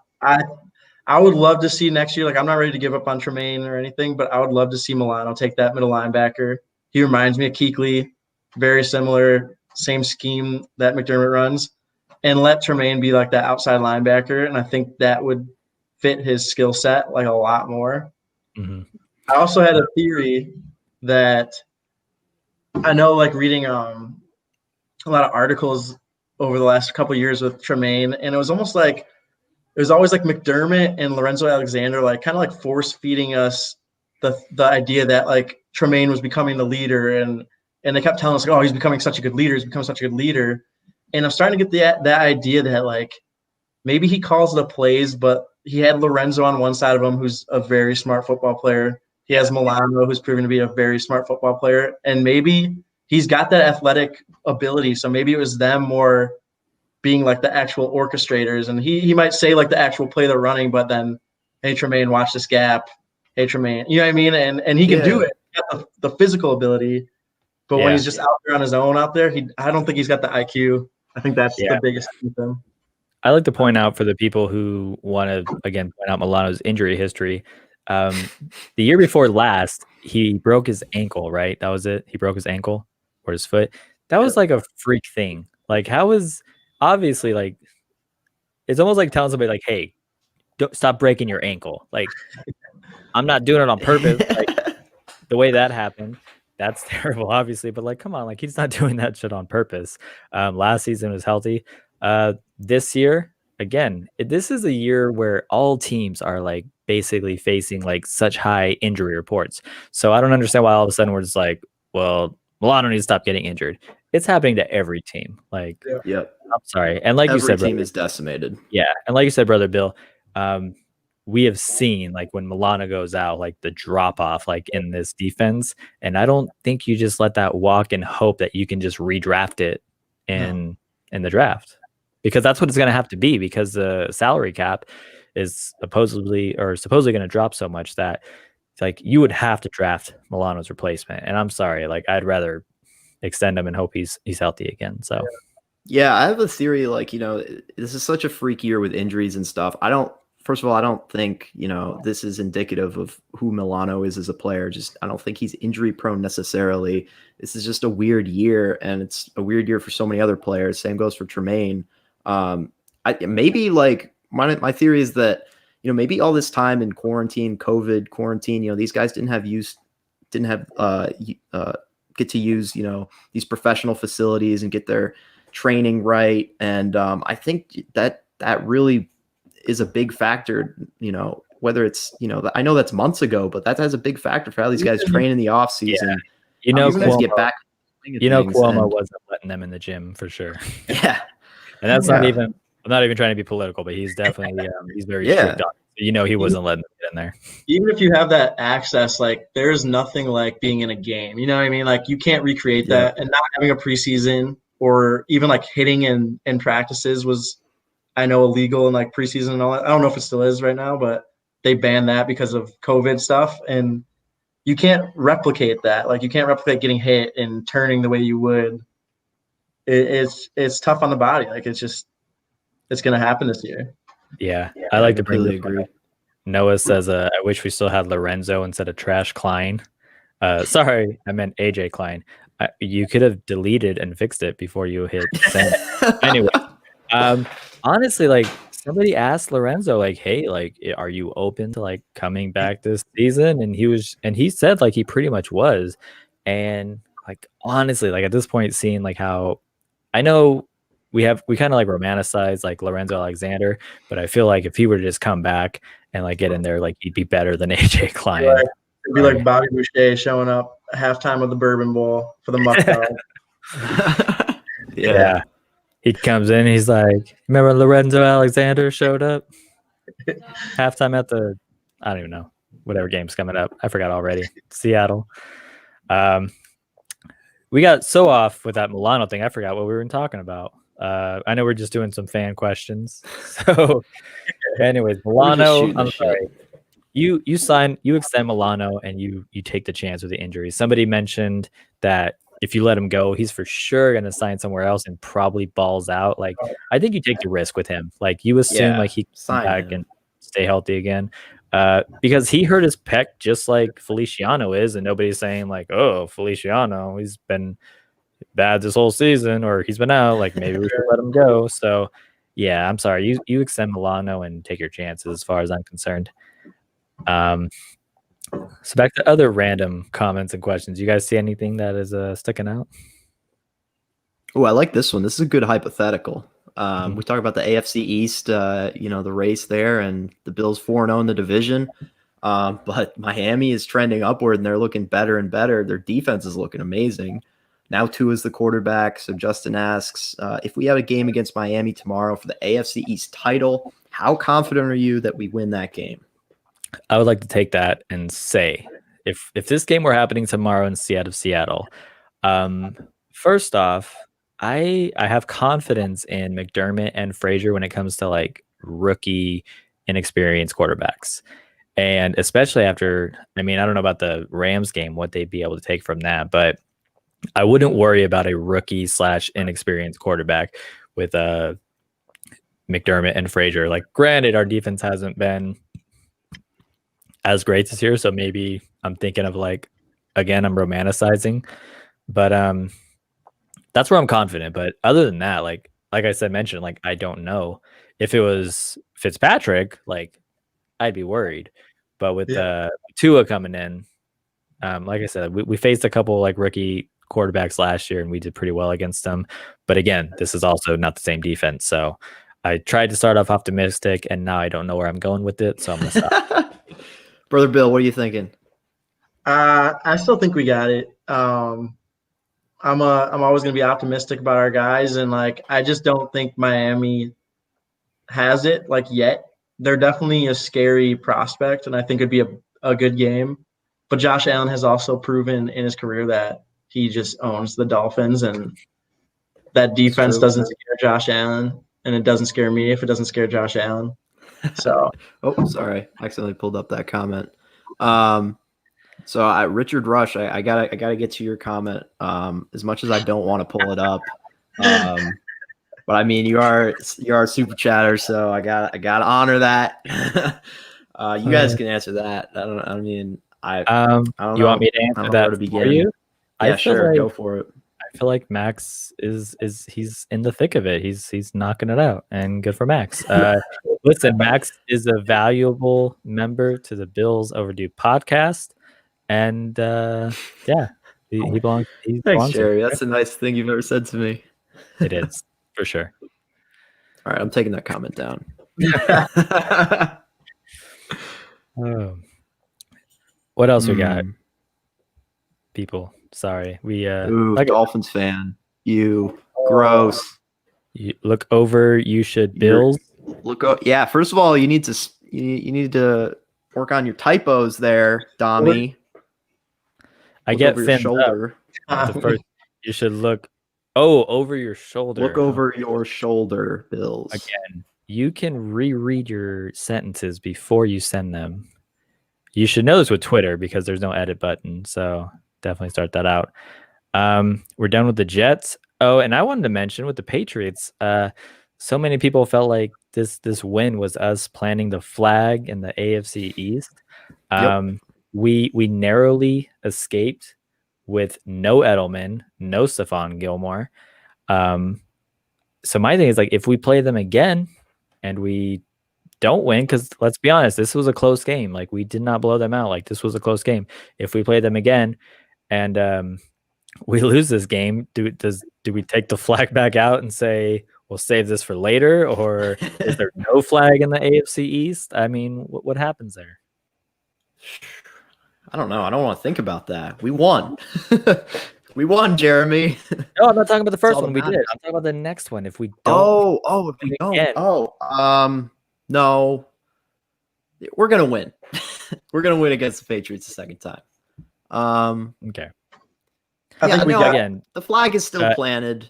would love to see next year. Like I'm not ready to give up on Tremaine or anything, but I would love to see Milano take that middle linebacker. He reminds me of Kuechly, very similar, same scheme that McDermott runs, and let Tremaine be like that outside linebacker. And I think that would fit his skill set like a lot more. Mm-hmm. I also had a theory that I know, like reading a lot of articles over the last couple of years with Tremaine, and it was almost like it was always like McDermott and Lorenzo Alexander, like kind of like force feeding us the idea that like Tremaine was becoming the leader, and they kept telling us like, oh, he's becoming such a good leader. He's becoming such a good leader. And I'm starting to get that idea that like maybe he calls the plays, but he had Lorenzo on one side of him, who's a very smart football player. He has Milano, who's proven to be a very smart football player. And maybe he's got that athletic ability. So maybe it was them more being like the actual orchestrators. And he might say like the actual play they're running, but then, hey, Tremaine, watch this gap. Hey, Tremaine, you know what I mean? And he can do it. He got the physical ability. But when he's just out there on his own out there, I don't think he's got the IQ. I think that's Yeah. the biggest thing. I like to point out for the people who want to, again, point out Milano's injury history. The year before last, he broke his ankle, right? That was it. He broke his ankle or his foot. That was like a freak thing. Like, how is obviously like, it's almost like telling somebody like, hey, don't stop breaking your ankle. Like, I'm not doing it on purpose. Like, the way that happened, that's terrible, obviously. But like, come on, like he's not doing that shit on purpose. Last season was healthy. This year, again, this is a year where all teams are like basically facing like such high injury reports. So I don't understand why all of a sudden we're just like, well, Milano needs to stop getting injured. It's happening to every team. Like, Yep. I'm sorry. And like Every you said, team brother, is decimated. yeah. And like you said, brother Bill, we have seen like when Milano goes out, like the drop off like in this defense. And I don't think you just let that walk and hope that you can just redraft it in the draft, because that's what it's going to have to be, because the salary cap is supposedly going to drop so much that it's like you would have to draft Milano's replacement. And I'm sorry, like I'd rather extend him and hope he's healthy again. So yeah, I have a theory, like, this is such a freak year with injuries and stuff. First of all, I don't think, this is indicative of who Milano is as a player. I don't think he's injury prone necessarily. This is just a weird year, and it's a weird year for so many other players. Same goes for Tremaine. Maybe like my theory is that, maybe all this time in COVID quarantine, these guys didn't get to use, these professional facilities and get their training right. And I think that really is a big factor, whether it's, I know that's months ago, but that has a big factor for how these guys train in the off season. Yeah. Cuomo, get back. Cuomo wasn't letting them in the gym for sure. Yeah. And that's not even, I'm not even trying to be political, but he's definitely, he's very strict on it. He wasn't letting them get in there. Even if you have that access, like there's nothing like being in a game, you know what I mean? Like you can't recreate that, and not having a preseason or even like hitting in practices was, I know, illegal in like preseason and all that. I don't know if it still is right now, but they banned that because of COVID stuff. And you can't replicate that. Like you can't replicate getting hit and turning the way you would. It's tough on the body. Like it's going to happen this year. Yeah. I like to bring completely agree. Noah says, I wish we still had Lorenzo instead of trash Klein. Sorry, I meant AJ Klein. You could have deleted and fixed it before you hit send. Anyway, honestly, like somebody asked Lorenzo, like, hey, like, are you open to like coming back this season? And he said like he pretty much was. And like honestly, like at this point, seeing like how I know we kind of like romanticize like Lorenzo Alexander, but I feel like if he were to just come back and like get in there, like he'd be better than AJ Klein. Right. It'd be like Bobby Boucher showing up at halftime of the Bourbon Bowl for the Muck Dog. Yeah. He comes in, he's like, remember Lorenzo Alexander showed up? Halftime at the, I don't even know, whatever game's coming up. I forgot already. Seattle. We got so off with that Milano thing, I forgot what we were talking about. I know we're just doing some fan questions. So anyways, Milano, I'm sorry. You extend Milano and you take the chance with the injury. Somebody mentioned that if you let him go, he's for sure going to sign somewhere else and probably balls out. Like, I think you take the risk with him. Like, you assume like he can come back and stay healthy again. Because he hurt his pec just like Feliciano is, and nobody's saying like, oh, Feliciano, he's been bad this whole season, or he's been out. Like, maybe we should let him go. So, yeah, I'm sorry. You extend Milano and take your chances as far as I'm concerned. So back to other random comments and questions. You guys see anything that is sticking out? Oh, I like this one. This is a good hypothetical. We talk about the AFC East, the race there, and the Bills 4-0 in the division. But Miami is trending upward, and they're looking better and better. Their defense is looking amazing. Now Tua is the quarterback. So Justin asks, if we have a game against Miami tomorrow for the AFC East title, how confident are you that we win that game? I would like to take that and say, if this game were happening tomorrow instead of Seattle, first off, I have confidence in McDermott and Frazier when it comes to like rookie inexperienced quarterbacks. And especially after, I don't know about the Rams game, what they'd be able to take from that, but I wouldn't worry about a rookie / inexperienced quarterback. with McDermott and Frazier. Like, granted, our defense hasn't been as great this year, so maybe I'm thinking of like, again, I'm romanticizing, but that's where I'm confident. But other than that, like I said, mentioned, like, I don't know. If it was Fitzpatrick, like, I'd be worried. But with Tua coming in, like I said, we faced a couple like rookie quarterbacks last year and we did pretty well against them. But again, this is also not the same defense. So I tried to start off optimistic and now I don't know where I'm going with it. So I'm going to stop. Brother Bill, what are you thinking? I still think we got it. I'm always going to be optimistic about our guys. And like, I just don't think Miami has it like yet. They're definitely a scary prospect. And I think it'd be a good game. But Josh Allen has also proven in his career that he just owns the Dolphins, and that defense doesn't scare Josh Allen, and it doesn't scare me if it doesn't scare Josh Allen. So, sorry, I accidentally pulled up that comment. Richard Rush, I gotta get to your comment. As much as I don't want to pull it up, but I mean you are a super chatter, so I gotta honor that. You guys can answer that. I don't know. You want me to answer that for you? Yeah, sure. Go for it. I feel like Max is he's in the thick of it. He's knocking it out, and good for Max. Listen, Max is a valuable member to the Bills Overdue podcast, and he belongs. Thanks, Jerry. That's the nicest thing you've ever said to me. It is for sure. All right, I'm taking that comment down. What else we got? People, sorry, we Dolphins fan. You gross. You look over. You should Bills. Yeah. First of all, you need to work on your typos there, Dommy. I get Finn's shoulder. First, you should look. Over your shoulder. Look over your shoulder, Bills. Again, you can reread your sentences before you send them. You should know this with Twitter because there's no edit button. So definitely start that out. We're done with the Jets. Oh, and I wanted to mention with the Patriots, so many people felt like this win was us planting the flag in the AFC East. We narrowly escaped with no Edelman, no Stephon Gilmore. So my thing is, like, if we play them again and we don't win, because let's be honest, this was a close game. Like, we did not blow them out. Like, this was a close game. If we play them again and we lose this game, do we take the flag back out and say we'll save this for later, or is there no flag in the AFC East? I mean, what happens there? I don't know. I don't want to think about that. We won. We won, Jeremy. No, I'm not talking about the first one we did. I'm talking about the next one. If we don't. If we don't. No. We're gonna win. We're gonna win against the Patriots the second time. Okay. I think again. The flag is still planted.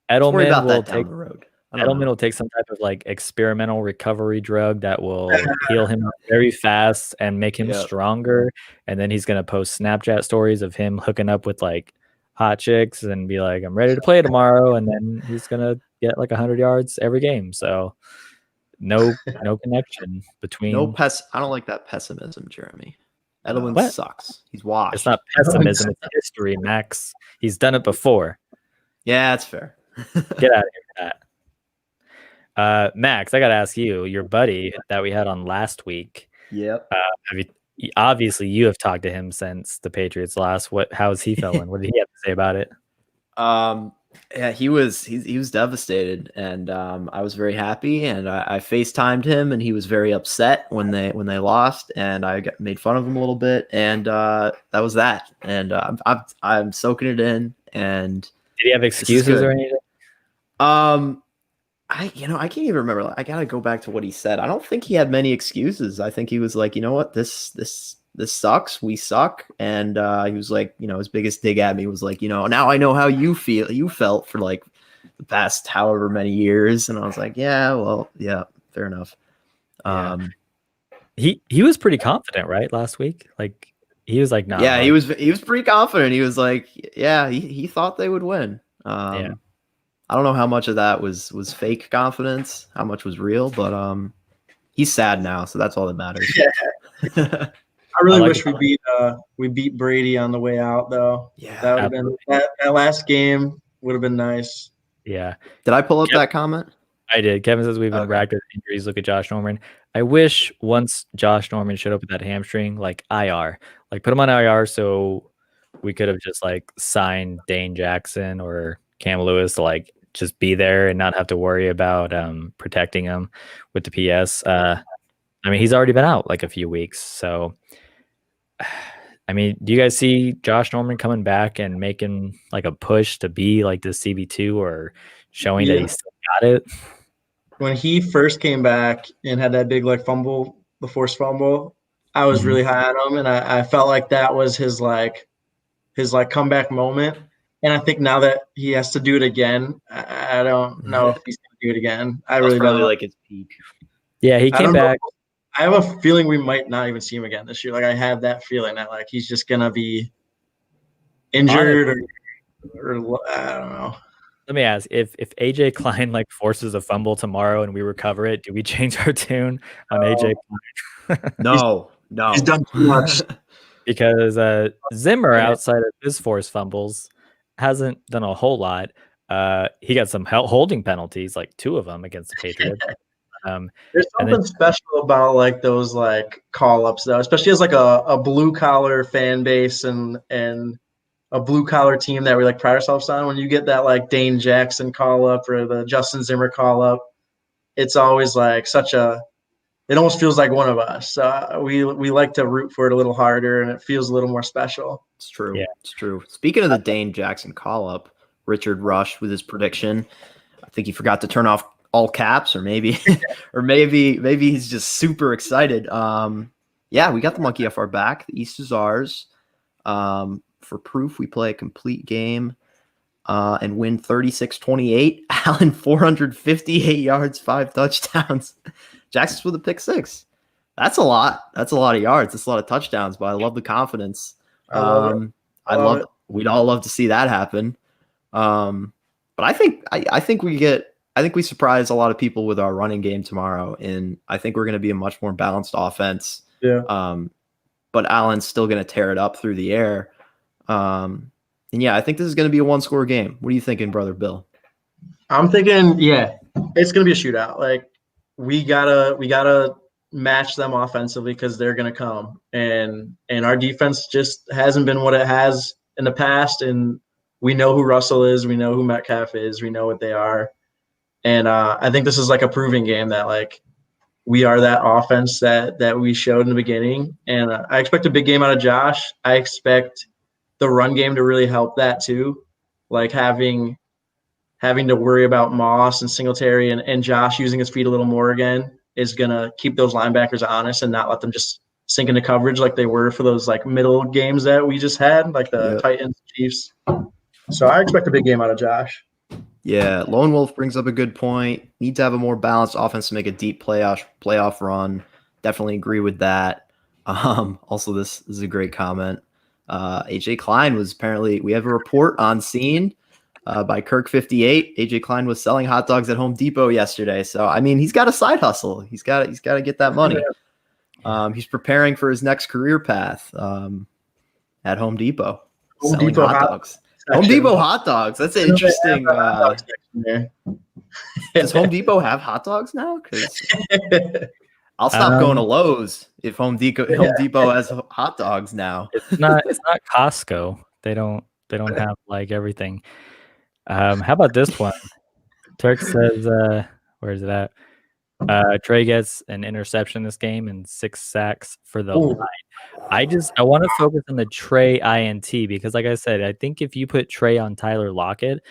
Edelman will take down the road. Edelman will take some type of like experimental recovery drug that will heal him very fast and make him stronger. And then he's gonna post Snapchat stories of him hooking up with like hot chicks and be like, "I'm ready to play tomorrow." And then he's gonna get like 100 yards every game. So no connection between. I don't like that pessimism, Jeremy. Edelman sucks. He's washed. It's not pessimism. It's history, Max. He's done it before. Yeah, that's fair. Get out of here with that. Max, I got to ask you, your buddy that we had on last week. Yep. Obviously, you have talked to him since the Patriots lost. How is he feeling? What did he have to say about it? Yeah, he was devastated, and I was very happy, and I FaceTimed him, and he was very upset when they lost, and I made fun of him a little bit, and that was that. And I'm soaking it in. And did he have excuses or anything? I can't even remember. I gotta go back to what he said. I don't think he had many excuses. I think he was like, you know what, this sucks. We suck. And he was like, his biggest dig at me was like, now I know how you felt for like the past however many years. And I was like, yeah, well, yeah, fair enough. He was pretty confident, right? Last week, like he was like, nah. He was pretty confident. He was like, yeah, he thought they would win. I don't know how much of that was fake confidence, how much was real, but he's sad now, so that's all that matters. Yeah. I really wish we beat Brady on the way out, though. Yeah, that would have been that last game would have been nice. Yeah. Did I pull up that comment? I did. Kevin says we've been racked with injuries. Look at Josh Norman. I wish once Josh Norman showed up with that hamstring, like IR, like put him on IR, so we could have just like signed Dane Jackson or Cam Lewis to like just be there and not have to worry about protecting him with the PS. I mean, he's already been out like a few weeks, so. I mean, do you guys see Josh Norman coming back and making like a push to be like the CB2 or showing that he's still got it? When he first came back and had that big like fumble, the forced fumble, I was really high on him, and I felt like that was his comeback moment. And I think now that he has to do it again, I don't know if he's going to do it again. I really probably don't. like his peak. Yeah, he came back. I have a feeling we might not even see him again this year. Like I have that feeling that like he's just gonna be injured or I don't know. Let me ask: if AJ Klein like forces a fumble tomorrow and we recover it, do we change our tune on AJ Klein? No. He's done too much. Because Zimmer, outside of his forced fumbles, hasn't done a whole lot. He got some holding penalties, like 2 of them against the Patriots. There's something special about like those like call ups though, especially as like a blue collar fan base and a blue collar team that we like pride ourselves on. When you get that like Dane Jackson call up or the Justin Zimmer call up, it's always like it almost feels like one of us. We like to root for it a little harder, and it feels a little more special. It's true. Yeah. It's true. Speaking of the Dane Jackson call up, Richard Rush with his prediction. I think he forgot to turn off all caps, or maybe he's just super excited. Yeah, we got the monkey off our back. The East is ours. For proof, we play a complete game and win 36-28. Allen 458 yards, 5 touchdowns. Jackson's with a pick 6. That's a lot. That's a lot of yards. That's a lot of touchdowns. But I love the confidence. We'd all love to see that happen. But I think we surprise a lot of people with our running game tomorrow, and I think we're going to be a much more balanced offense. Yeah. But Allen's still going to tear it up through the air. And yeah, I think this is going to be a 1-score game. What are you thinking, brother Bill? I'm thinking, yeah, it's going to be a shootout. Like we gotta match them offensively because they're going to come, and our defense just hasn't been what it has in the past. And we know who Russell is. We know who Metcalf is. We know what they are. And I think this is like a proving game that like we are that offense that we showed in the beginning. And I expect a big game out of Josh. I expect the run game to really help that too. Like having to worry about Moss and Singletary and Josh using his feet a little more again is going to keep those linebackers honest and not let them just sink into coverage like they were for those like middle games that we just had, like the Titans, Chiefs. So I expect a big game out of Josh. Yeah, Lone Wolf brings up a good point. Need to have a more balanced offense to make a deep playoff run. Definitely agree with that. Also, this is a great comment. AJ Klein was apparently, we have a report on scene by Kirk58. AJ Klein was selling hot dogs at Home Depot yesterday. So I mean, he's got a side hustle. He's got to get that money. He's preparing for his next career path at Home Depot. Home Depot hot dogs. Home Depot hot dogs. That's an interesting. Does Home Depot have hot dogs now? Because I'll stop going to Lowe's if Home Depot has hot dogs now. It's not Costco. They don't have like everything. How about this one? Turk says, where is it at? Trey gets an interception this game and 6 sacks for the line. I want to focus on the Trey INT because, like I said, I think if you put Trey on Tyler Lockett,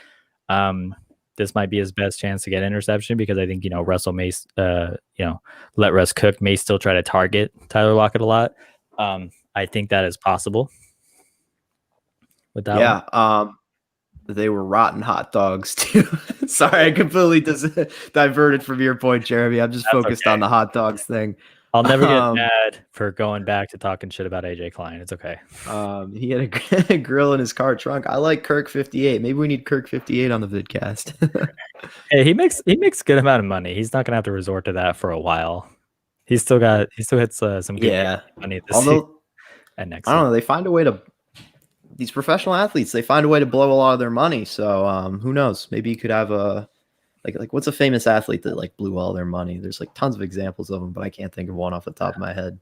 this might be his best chance to get interception because I think Russell may, let Russ cook, may still try to target Tyler Lockett a lot. I think that is possible. With that one. They were rotten hot dogs too. Sorry, I completely diverted from your point, Jeremy. I'm just focused on the hot dogs thing. I'll never get mad for going back to talking shit about AJ Klein. It's okay. He had a grill in his car trunk. I like Kirk 58. Maybe we need Kirk 58 on the vidcast. Hey, he makes good amount of money. He's not gonna have to resort to that for a while. He still hits some good money this season and next. I don't know. They find a way to. These professional athletes, they find a way to blow a lot of their money. So who knows? Maybe you could have a like what's a famous athlete that like blew all their money? There's like tons of examples of them, but I can't think of one off the top of my head.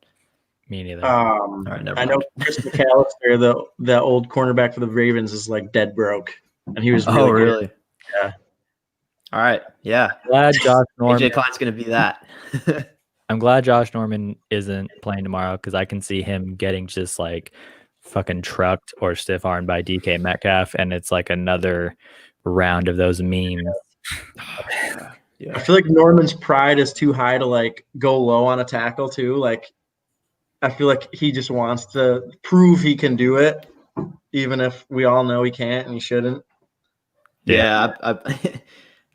Me neither. All right, never I mind. know Chris McAllister, the old cornerback for the Ravens, is like dead broke, and he was really good. Really? Yeah. All right. Yeah. Glad Josh Norman. AJ Klein's going to be that. I'm glad Josh Norman isn't playing tomorrow because I can see him getting just like fucking trucked or stiff armed by DK Metcalf, and it's like another round of those memes. I feel like Norman's pride is too high to like go low on a tackle too. Like, I feel like he just wants to prove he can do it, even if we all know he can't and he shouldn't. Yeah,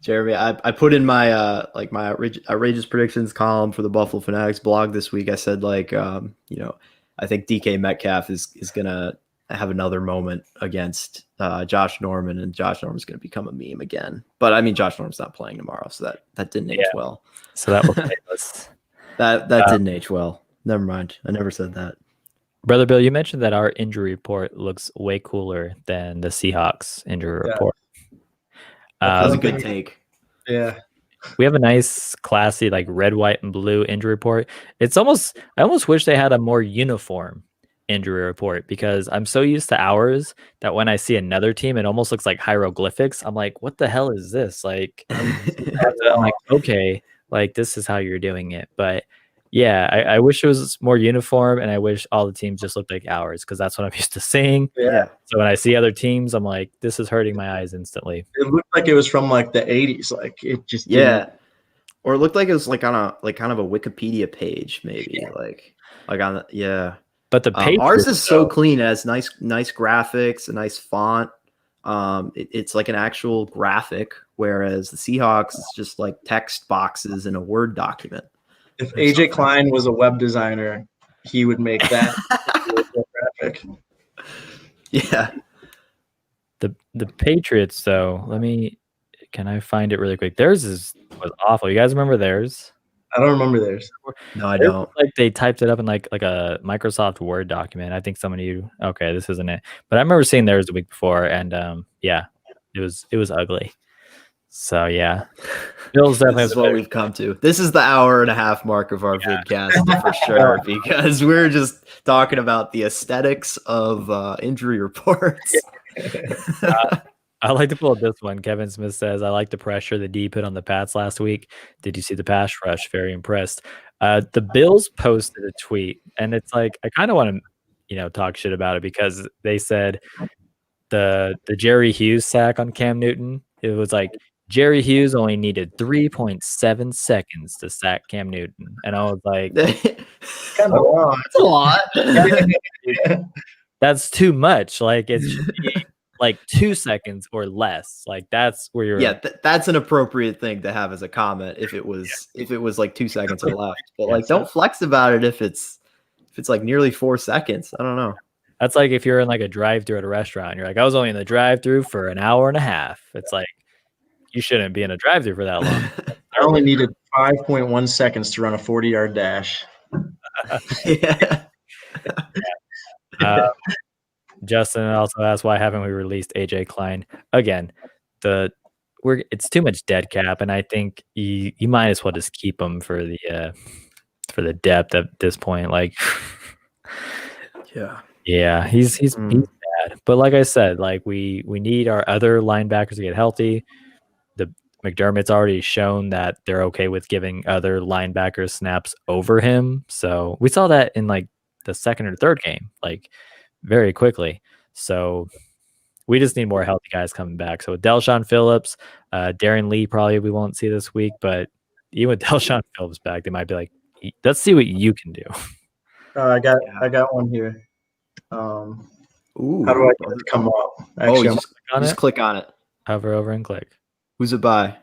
Jeremy, I put in my my outrageous predictions column for the Buffalo Fanatics blog this week. I said I think DK Metcalf is gonna have another moment against Josh Norman, and Josh Norman's gonna become a meme again. But I mean, Josh Norman's not playing tomorrow, so that didn't age well. So that will take us. That didn't age well. Never mind. I never said that. Brother Bill, you mentioned that our injury report looks way cooler than the Seahawks injury report. That was a good take. Yeah. We have a nice, classy, like red, white, and blue injury report. I almost wish they had a more uniform injury report because I'm so used to ours that when I see another team, it almost looks like hieroglyphics. I'm like, what the hell is this? Like, I'm like, okay, like this is how you're doing it. But yeah, I wish it was more uniform, and I wish all the teams just looked like ours because that's what I'm used to seeing. Yeah. So when I see other teams, I'm like, this is hurting my eyes instantly. It looked like it was from like the 80s. Like it just or it looked like it was like on a kind of a Wikipedia page, maybe like on the But the Patriots, ours is so clean. It has nice graphics, a nice font. It's like an actual graphic, whereas the Seahawks is just like text boxes in a Word document. If AJ Klein was a web designer, he would make that graphic. Yeah. The Patriots, though, can I find it really quick? Theirs was awful. You guys remember theirs? I don't remember theirs. No, I don't. Like they typed it up in like a Microsoft Word document. I think some of you, okay, this isn't it. But I remember seeing theirs the week before, and it was ugly. So yeah, Bill's definitely this is what we've come to. This is the hour-and-a-half mark of our vidcast for sure, because we're just talking about the aesthetics of injury reports. I like to pull up this one. Kevin Smith says, I like the pressure the D put on the Pats last week. Did you see the pass rush? Very impressed. The Bills posted a tweet, and it's like, I kind of want to, talk shit about it because they said the Jerry Hughes sack on Cam Newton, it was like Jerry Hughes only needed 3.7 seconds to sack Cam Newton. And I was like, Kind of long. That's a lot. That's too much. Like it should be like 2 seconds or less. Like that's where you're that's an appropriate thing to have as a comment if it was like 2 seconds or less. But like don't flex about it if it's like nearly 4 seconds. I don't know. That's like if you're in like a drive-through at a restaurant, you're like, I was only in the drive-through for an hour and a half. It's like you shouldn't be in a drive-through for that long. I only needed 5.1 seconds to run a 40-yard dash. Yeah. Justin also asked, why haven't we released AJ Klein again? It's too much dead cap, and I think you might as well just keep him for the depth at this point. Like, yeah, he's bad. But like I said, like we need our other linebackers to get healthy. The McDermott's already shown that they're okay with giving other linebackers snaps over him. So we saw that in like the second or third game, like very quickly. So we just need more healthy guys coming back. So with Delshon Phillips, Darren Lee probably we won't see this week, but even with Delshon Phillips back, they might be like, let's see what you can do. I got one here. Ooh, how do I get it to come up? Actually, just click on it. Hover over and click. Who's it by?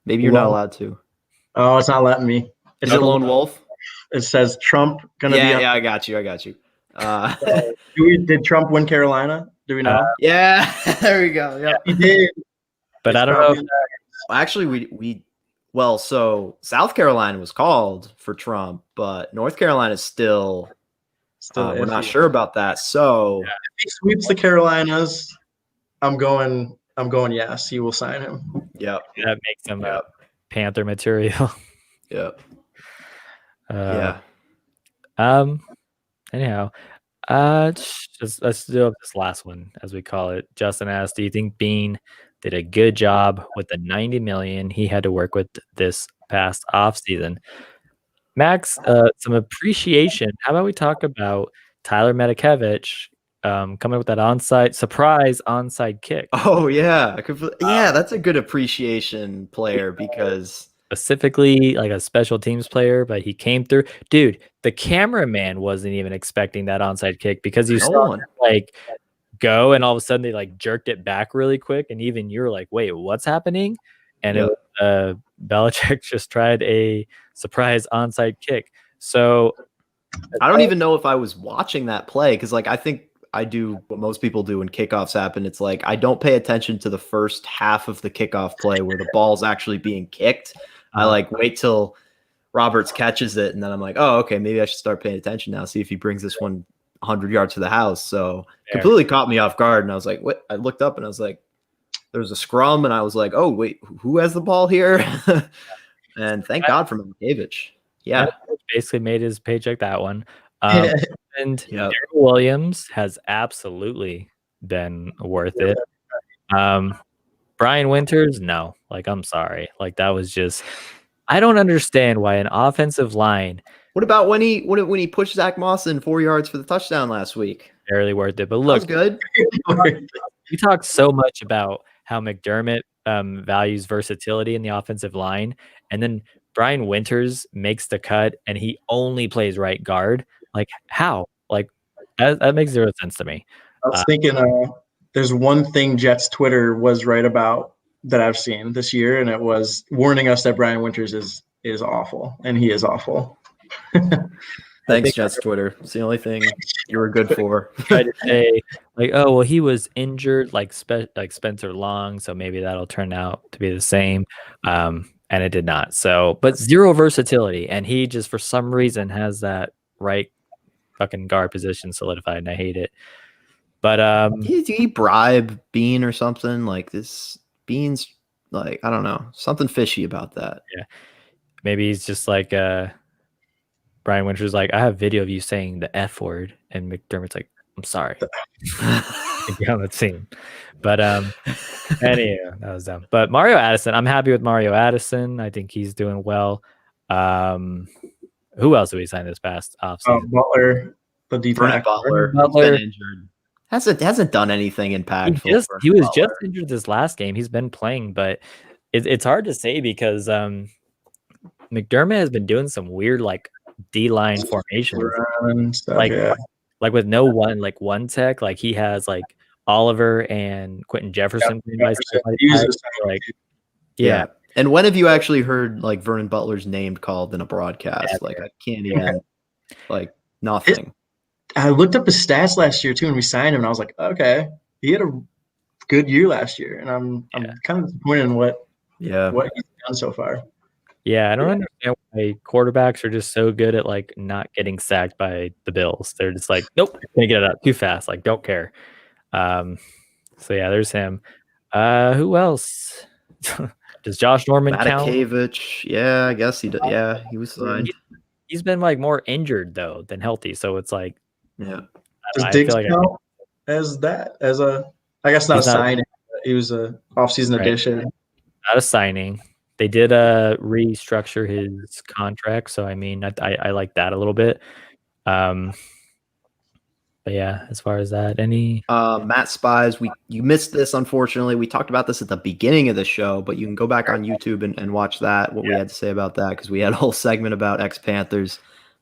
Maybe you're not allowed to. Oh, it's not letting me. Is it Lone Wolf? It says Trump gonna be. Yeah, I got you. Did Trump win Carolina? Do we know? Yeah, there we go. Yeah, He did. But It's I don't know. probably- actually, so South Carolina was called for Trump, but North Carolina is still we're not iffy. sure about that. So If he sweeps the Carolinas, I'm going yes, he will sign him. yep, That makes him Yep. Panther material. yep, Uh, yeah. Anyhow, just let's do up this last one, as we call it. Justin asked, "Do you think Bean did a good job with the $90 million he had to work with this past offseason?" Max, some appreciation. How about we talk about Tyler Medikevich coming with that surprise onside kick? Oh yeah, that's a good appreciation player because Specifically like a special teams player, but he came through. Dude, the cameraman wasn't even expecting that onside kick because you saw him, like go and all of a sudden they like jerked it back really quick, and even you're like, wait, what's happening? And it was, Belichick just tried a surprise onside kick. So I don't even know if I was watching that play because like I think I do what most people do when kickoffs happen. It's like I don't pay attention to the first half of the kickoff play where the ball's actually being kicked. I like wait till Roberts catches it, and then I'm like, oh, okay, maybe I should start paying attention now, see if he brings this one 100 yards to the house. So completely caught me off guard, and I was like, what? I looked up and I was like, there was a scrum, and I was like, oh, wait, who has the ball here? And thank God for Milanovic. Yeah. Basically made his paycheck that one. And Daryl Williams has absolutely been worth it. Brian Winters, no. Like, I'm sorry. Like, that was just I don't understand why an offensive line. What about when he pushed Zach Mawson 4 yards for the touchdown last week? Barely worth it. But look, that was good. We talk so much about how McDermott values versatility in the offensive line, and then Brian Winters makes the cut and he only plays right guard. Like, how? Like, that makes zero sense to me. I was thinking there's one thing Jets Twitter was right about that I've seen this year, and it was warning us that Brian Winters is awful, and he is awful. Thanks, Jets Twitter. It's the only thing you were good for. Try to say, like, oh, well, he was injured like Spencer Long, so maybe that'll turn out to be the same. And it did not. So, but zero versatility, and he just for some reason has that right fucking guard position solidified, and I hate it. But did he bribe Bean or something? Like this Bean's like, I don't know, something fishy about that. Yeah, maybe he's just like Brian Winters, like, I have video of you saying the F word, and McDermott's like, I'm sorry. On the team. But anyhow, that was dumb. But Mario Addison, I'm happy with Mario Addison. I think he's doing well. Who else did we sign this past offseason? Butler, the defense. Butler. He's been injured. Hasn't done anything impactful. He was just injured this last game. He's been playing, but it's hard to say because McDermott has been doing some weird like D-line formations. Like with no one tech, like he has like Oliver and Quentin Jefferson. Yeah. And when have you actually heard like Vernon Butler's name called in a broadcast? Yeah, like I can't even like nothing. I looked up his stats last year too, and we signed him, and I was like, okay, he had a good year last year, and I'm kind of disappointed in what he's done so far. Yeah, I don't understand why quarterbacks are just so good at like not getting sacked by the Bills. They're just like, nope, can't get it up too fast. Like, don't care. So yeah, there's him. Who else? Does Josh Norman count? Yeah, I guess he did. Yeah, he was signed. He's been like more injured though than healthy, so it's like, yeah. Does Diggs count as that? As I guess not a signing. He was a offseason addition. Not a signing. They did restructure his contract, so I mean, I like that a little bit. But yeah, as far as that, any Matt Spies, you missed this unfortunately. We talked about this at the beginning of the show, but you can go back on YouTube and watch that. What we had to say about that because we had a whole segment about X-Panthers.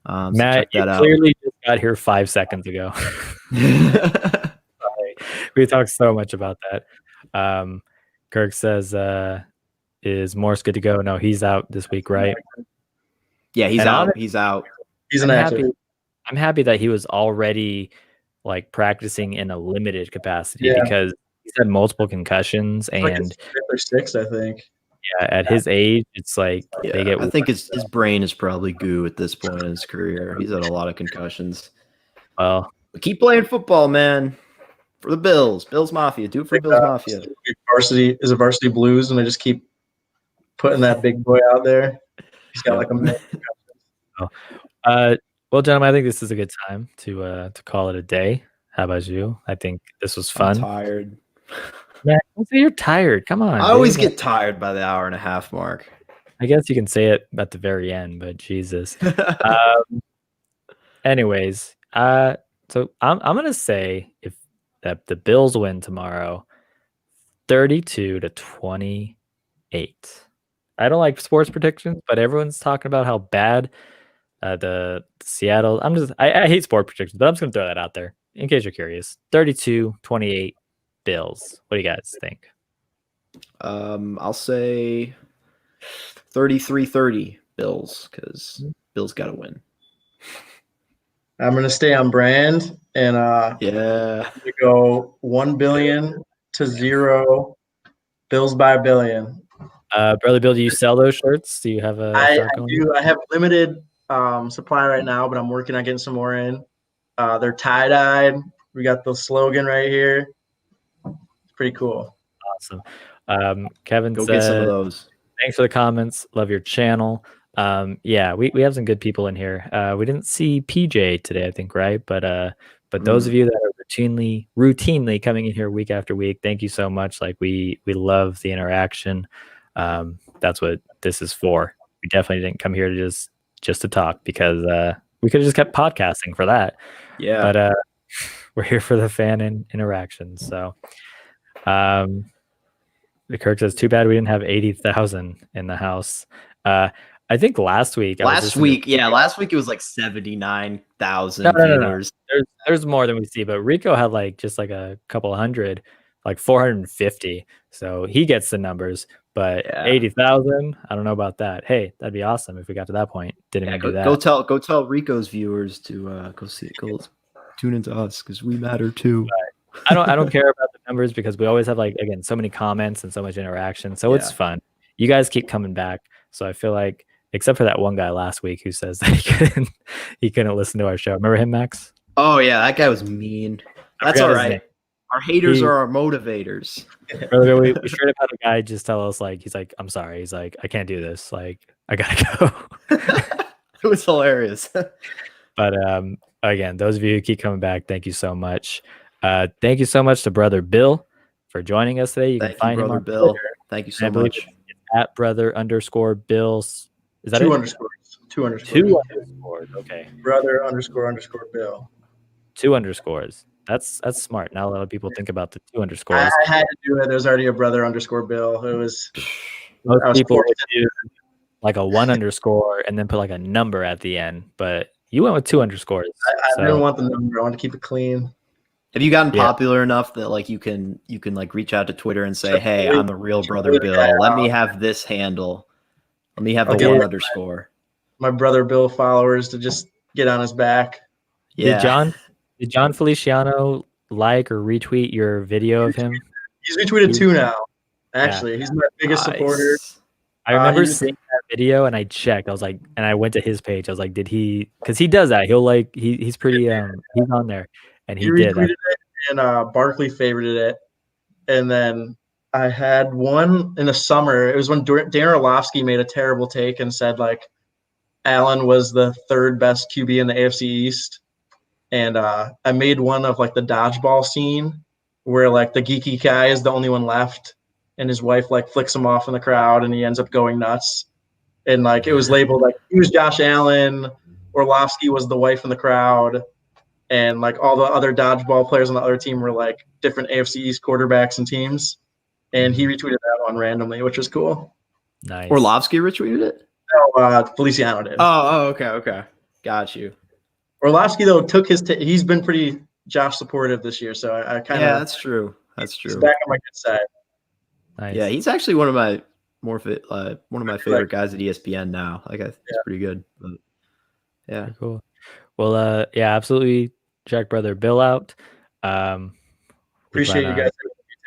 Matt, so check that out. Clearly just got here 5 seconds ago. We talked so much about that. Kirk says, "Is Morse good to go?" No, he's out this week, right? Yeah, he's out. He's out. He's an actor. I'm happy that he was already like practicing in a limited capacity Yeah. because he's had multiple concussions It's like and his 5th or 6th, I think. yeah, at his age, it's like they get. I think his brain is probably goo at this point in his career. He's had a lot of concussions. Well, But keep playing football, man. For the Bills. Bills Mafia. Do it for Bills Mafia. Varsity is a Varsity Blues, and they just keep putting that big boy out there. He's got like a million. Well, gentlemen, I think this is a good time to call it a day. How about you? I think this was fun. I'm tired. Man, don't say you're tired. Come on. I always get tired by the hour and a half mark. I guess you can say it at the very end, but Jesus. Anyways, so I'm gonna say if that the Bills win tomorrow, 32-28. I don't like sports predictions, but everyone's talking about how bad the Seattle. I hate sport predictions, but I'm just gonna throw that out there in case you're curious. 32-28 Bills. What do you guys think? I'll say 33-30 Bills because Bills got to win. I'm gonna stay on brand and we go 1 billion to 0. Bills by a billion. Brother Bill, do you sell those shirts? Do you have a? I do. I have limited supply right now, but I'm working on getting some more in. They're tie-dyed. We got the slogan right here. It's pretty cool. Awesome. Kevin Go said, get some of those. Thanks for the comments. Love your channel. Yeah, we have some good people in here. We didn't see PJ today, I think, right? But those of you that are routinely coming in here week after week, thank you so much. Like we love the interaction. That's what this is for. We definitely didn't come here to just to talk because we could have just kept podcasting for that. Yeah. But we're here for the fan interaction. So the Kirk says, too bad we didn't have 80,000 in the house. I think last week it was like 79,000 viewers. No. There's more than we see, but Rico had like just like a couple hundred, like 450. So he gets the numbers, but 80,000, I don't know about that. Hey, that'd be awesome if we got to that point. Didn't even do that. Go tell Rico's viewers to go tune into us because we matter too. I don't care about the numbers because we always have like again so many comments and so much interaction. So it's fun. You guys keep coming back. So I feel like except for that one guy last week who says that he couldn't listen to our show. Remember him, Max? Oh yeah, that guy was mean. That's all right. Our haters are our motivators. We should have had a guy just tell us he's like, I'm sorry. He's like, I can't do this. Like, I gotta go. It was hilarious. But again, those of you who keep coming back, thank you so much. Thank you so much to Brother Bill for joining us today. You can find him on Bill. Twitter. Thank you so much. At brother_Bill. Is that 2 it? underscores. 2 underscores. 2 underscores. Okay. Brother__Bill. 2 underscores. That's smart. Now a lot of people think about the 2 underscores. I had to do it. There's already a Brother_Bill. It was. Most people would do like a 1 underscore and then put like a number at the end, but you went with 2 underscores. I didn't want the number. I wanted to keep it clean. Have you gotten popular enough that like you can like reach out to Twitter and say, "Hey, I'm the real Brother Bill. Let me have this handle. Let me have the 1 underscore." My Brother Bill followers to just get on his back. Yeah. Did John Feliciano like or retweet your video of him? He's retweeted 2 now. Actually, he's my biggest supporter. I remember seeing that video and I checked. I was like, and I went to his page. I was like, did he? Because he does that. He'll like he's pretty he's on there, and he did. Retweeted it, and Barkley favorited it, and then I had one in the summer. It was when Dan Orlovsky made a terrible take and said like Allen was the 3rd best QB in the AFC East, and I made one of like the dodgeball scene where like the geeky guy is the only one left. And his wife like flicks him off in the crowd, and he ends up going nuts. And like it was labeled like he was Josh Allen, Orlovsky was the wife in the crowd, and like all the other dodgeball players on the other team were like different AFC East quarterbacks and teams. And he retweeted that one randomly, which was cool. Nice. Orlovsky retweeted it? No, Feliciano did. Oh, okay. Got you. Orlovsky though took his. He's been pretty Josh supportive this year, so I kind of. Yeah, that's true. He's back on my good side. Nice. Yeah, he's actually one of my favorite guys at ESPN now. Like, I think he's pretty good. But, Yeah. Very cool. Well, yeah, absolutely. Check brother Bill out. We Appreciate plan you guys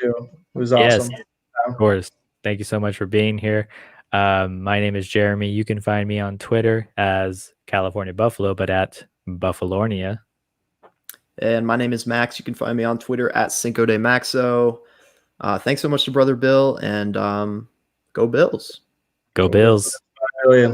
too. It was awesome. Yes, of course. Thank you so much for being here. My name is Jeremy. You can find me on Twitter as California Buffalo, but at Buffalornia. And my name is Max. You can find me on Twitter at Cinco de Maxo. Thanks so much to brother Bill, and go Bills. Go Bills. Brilliant.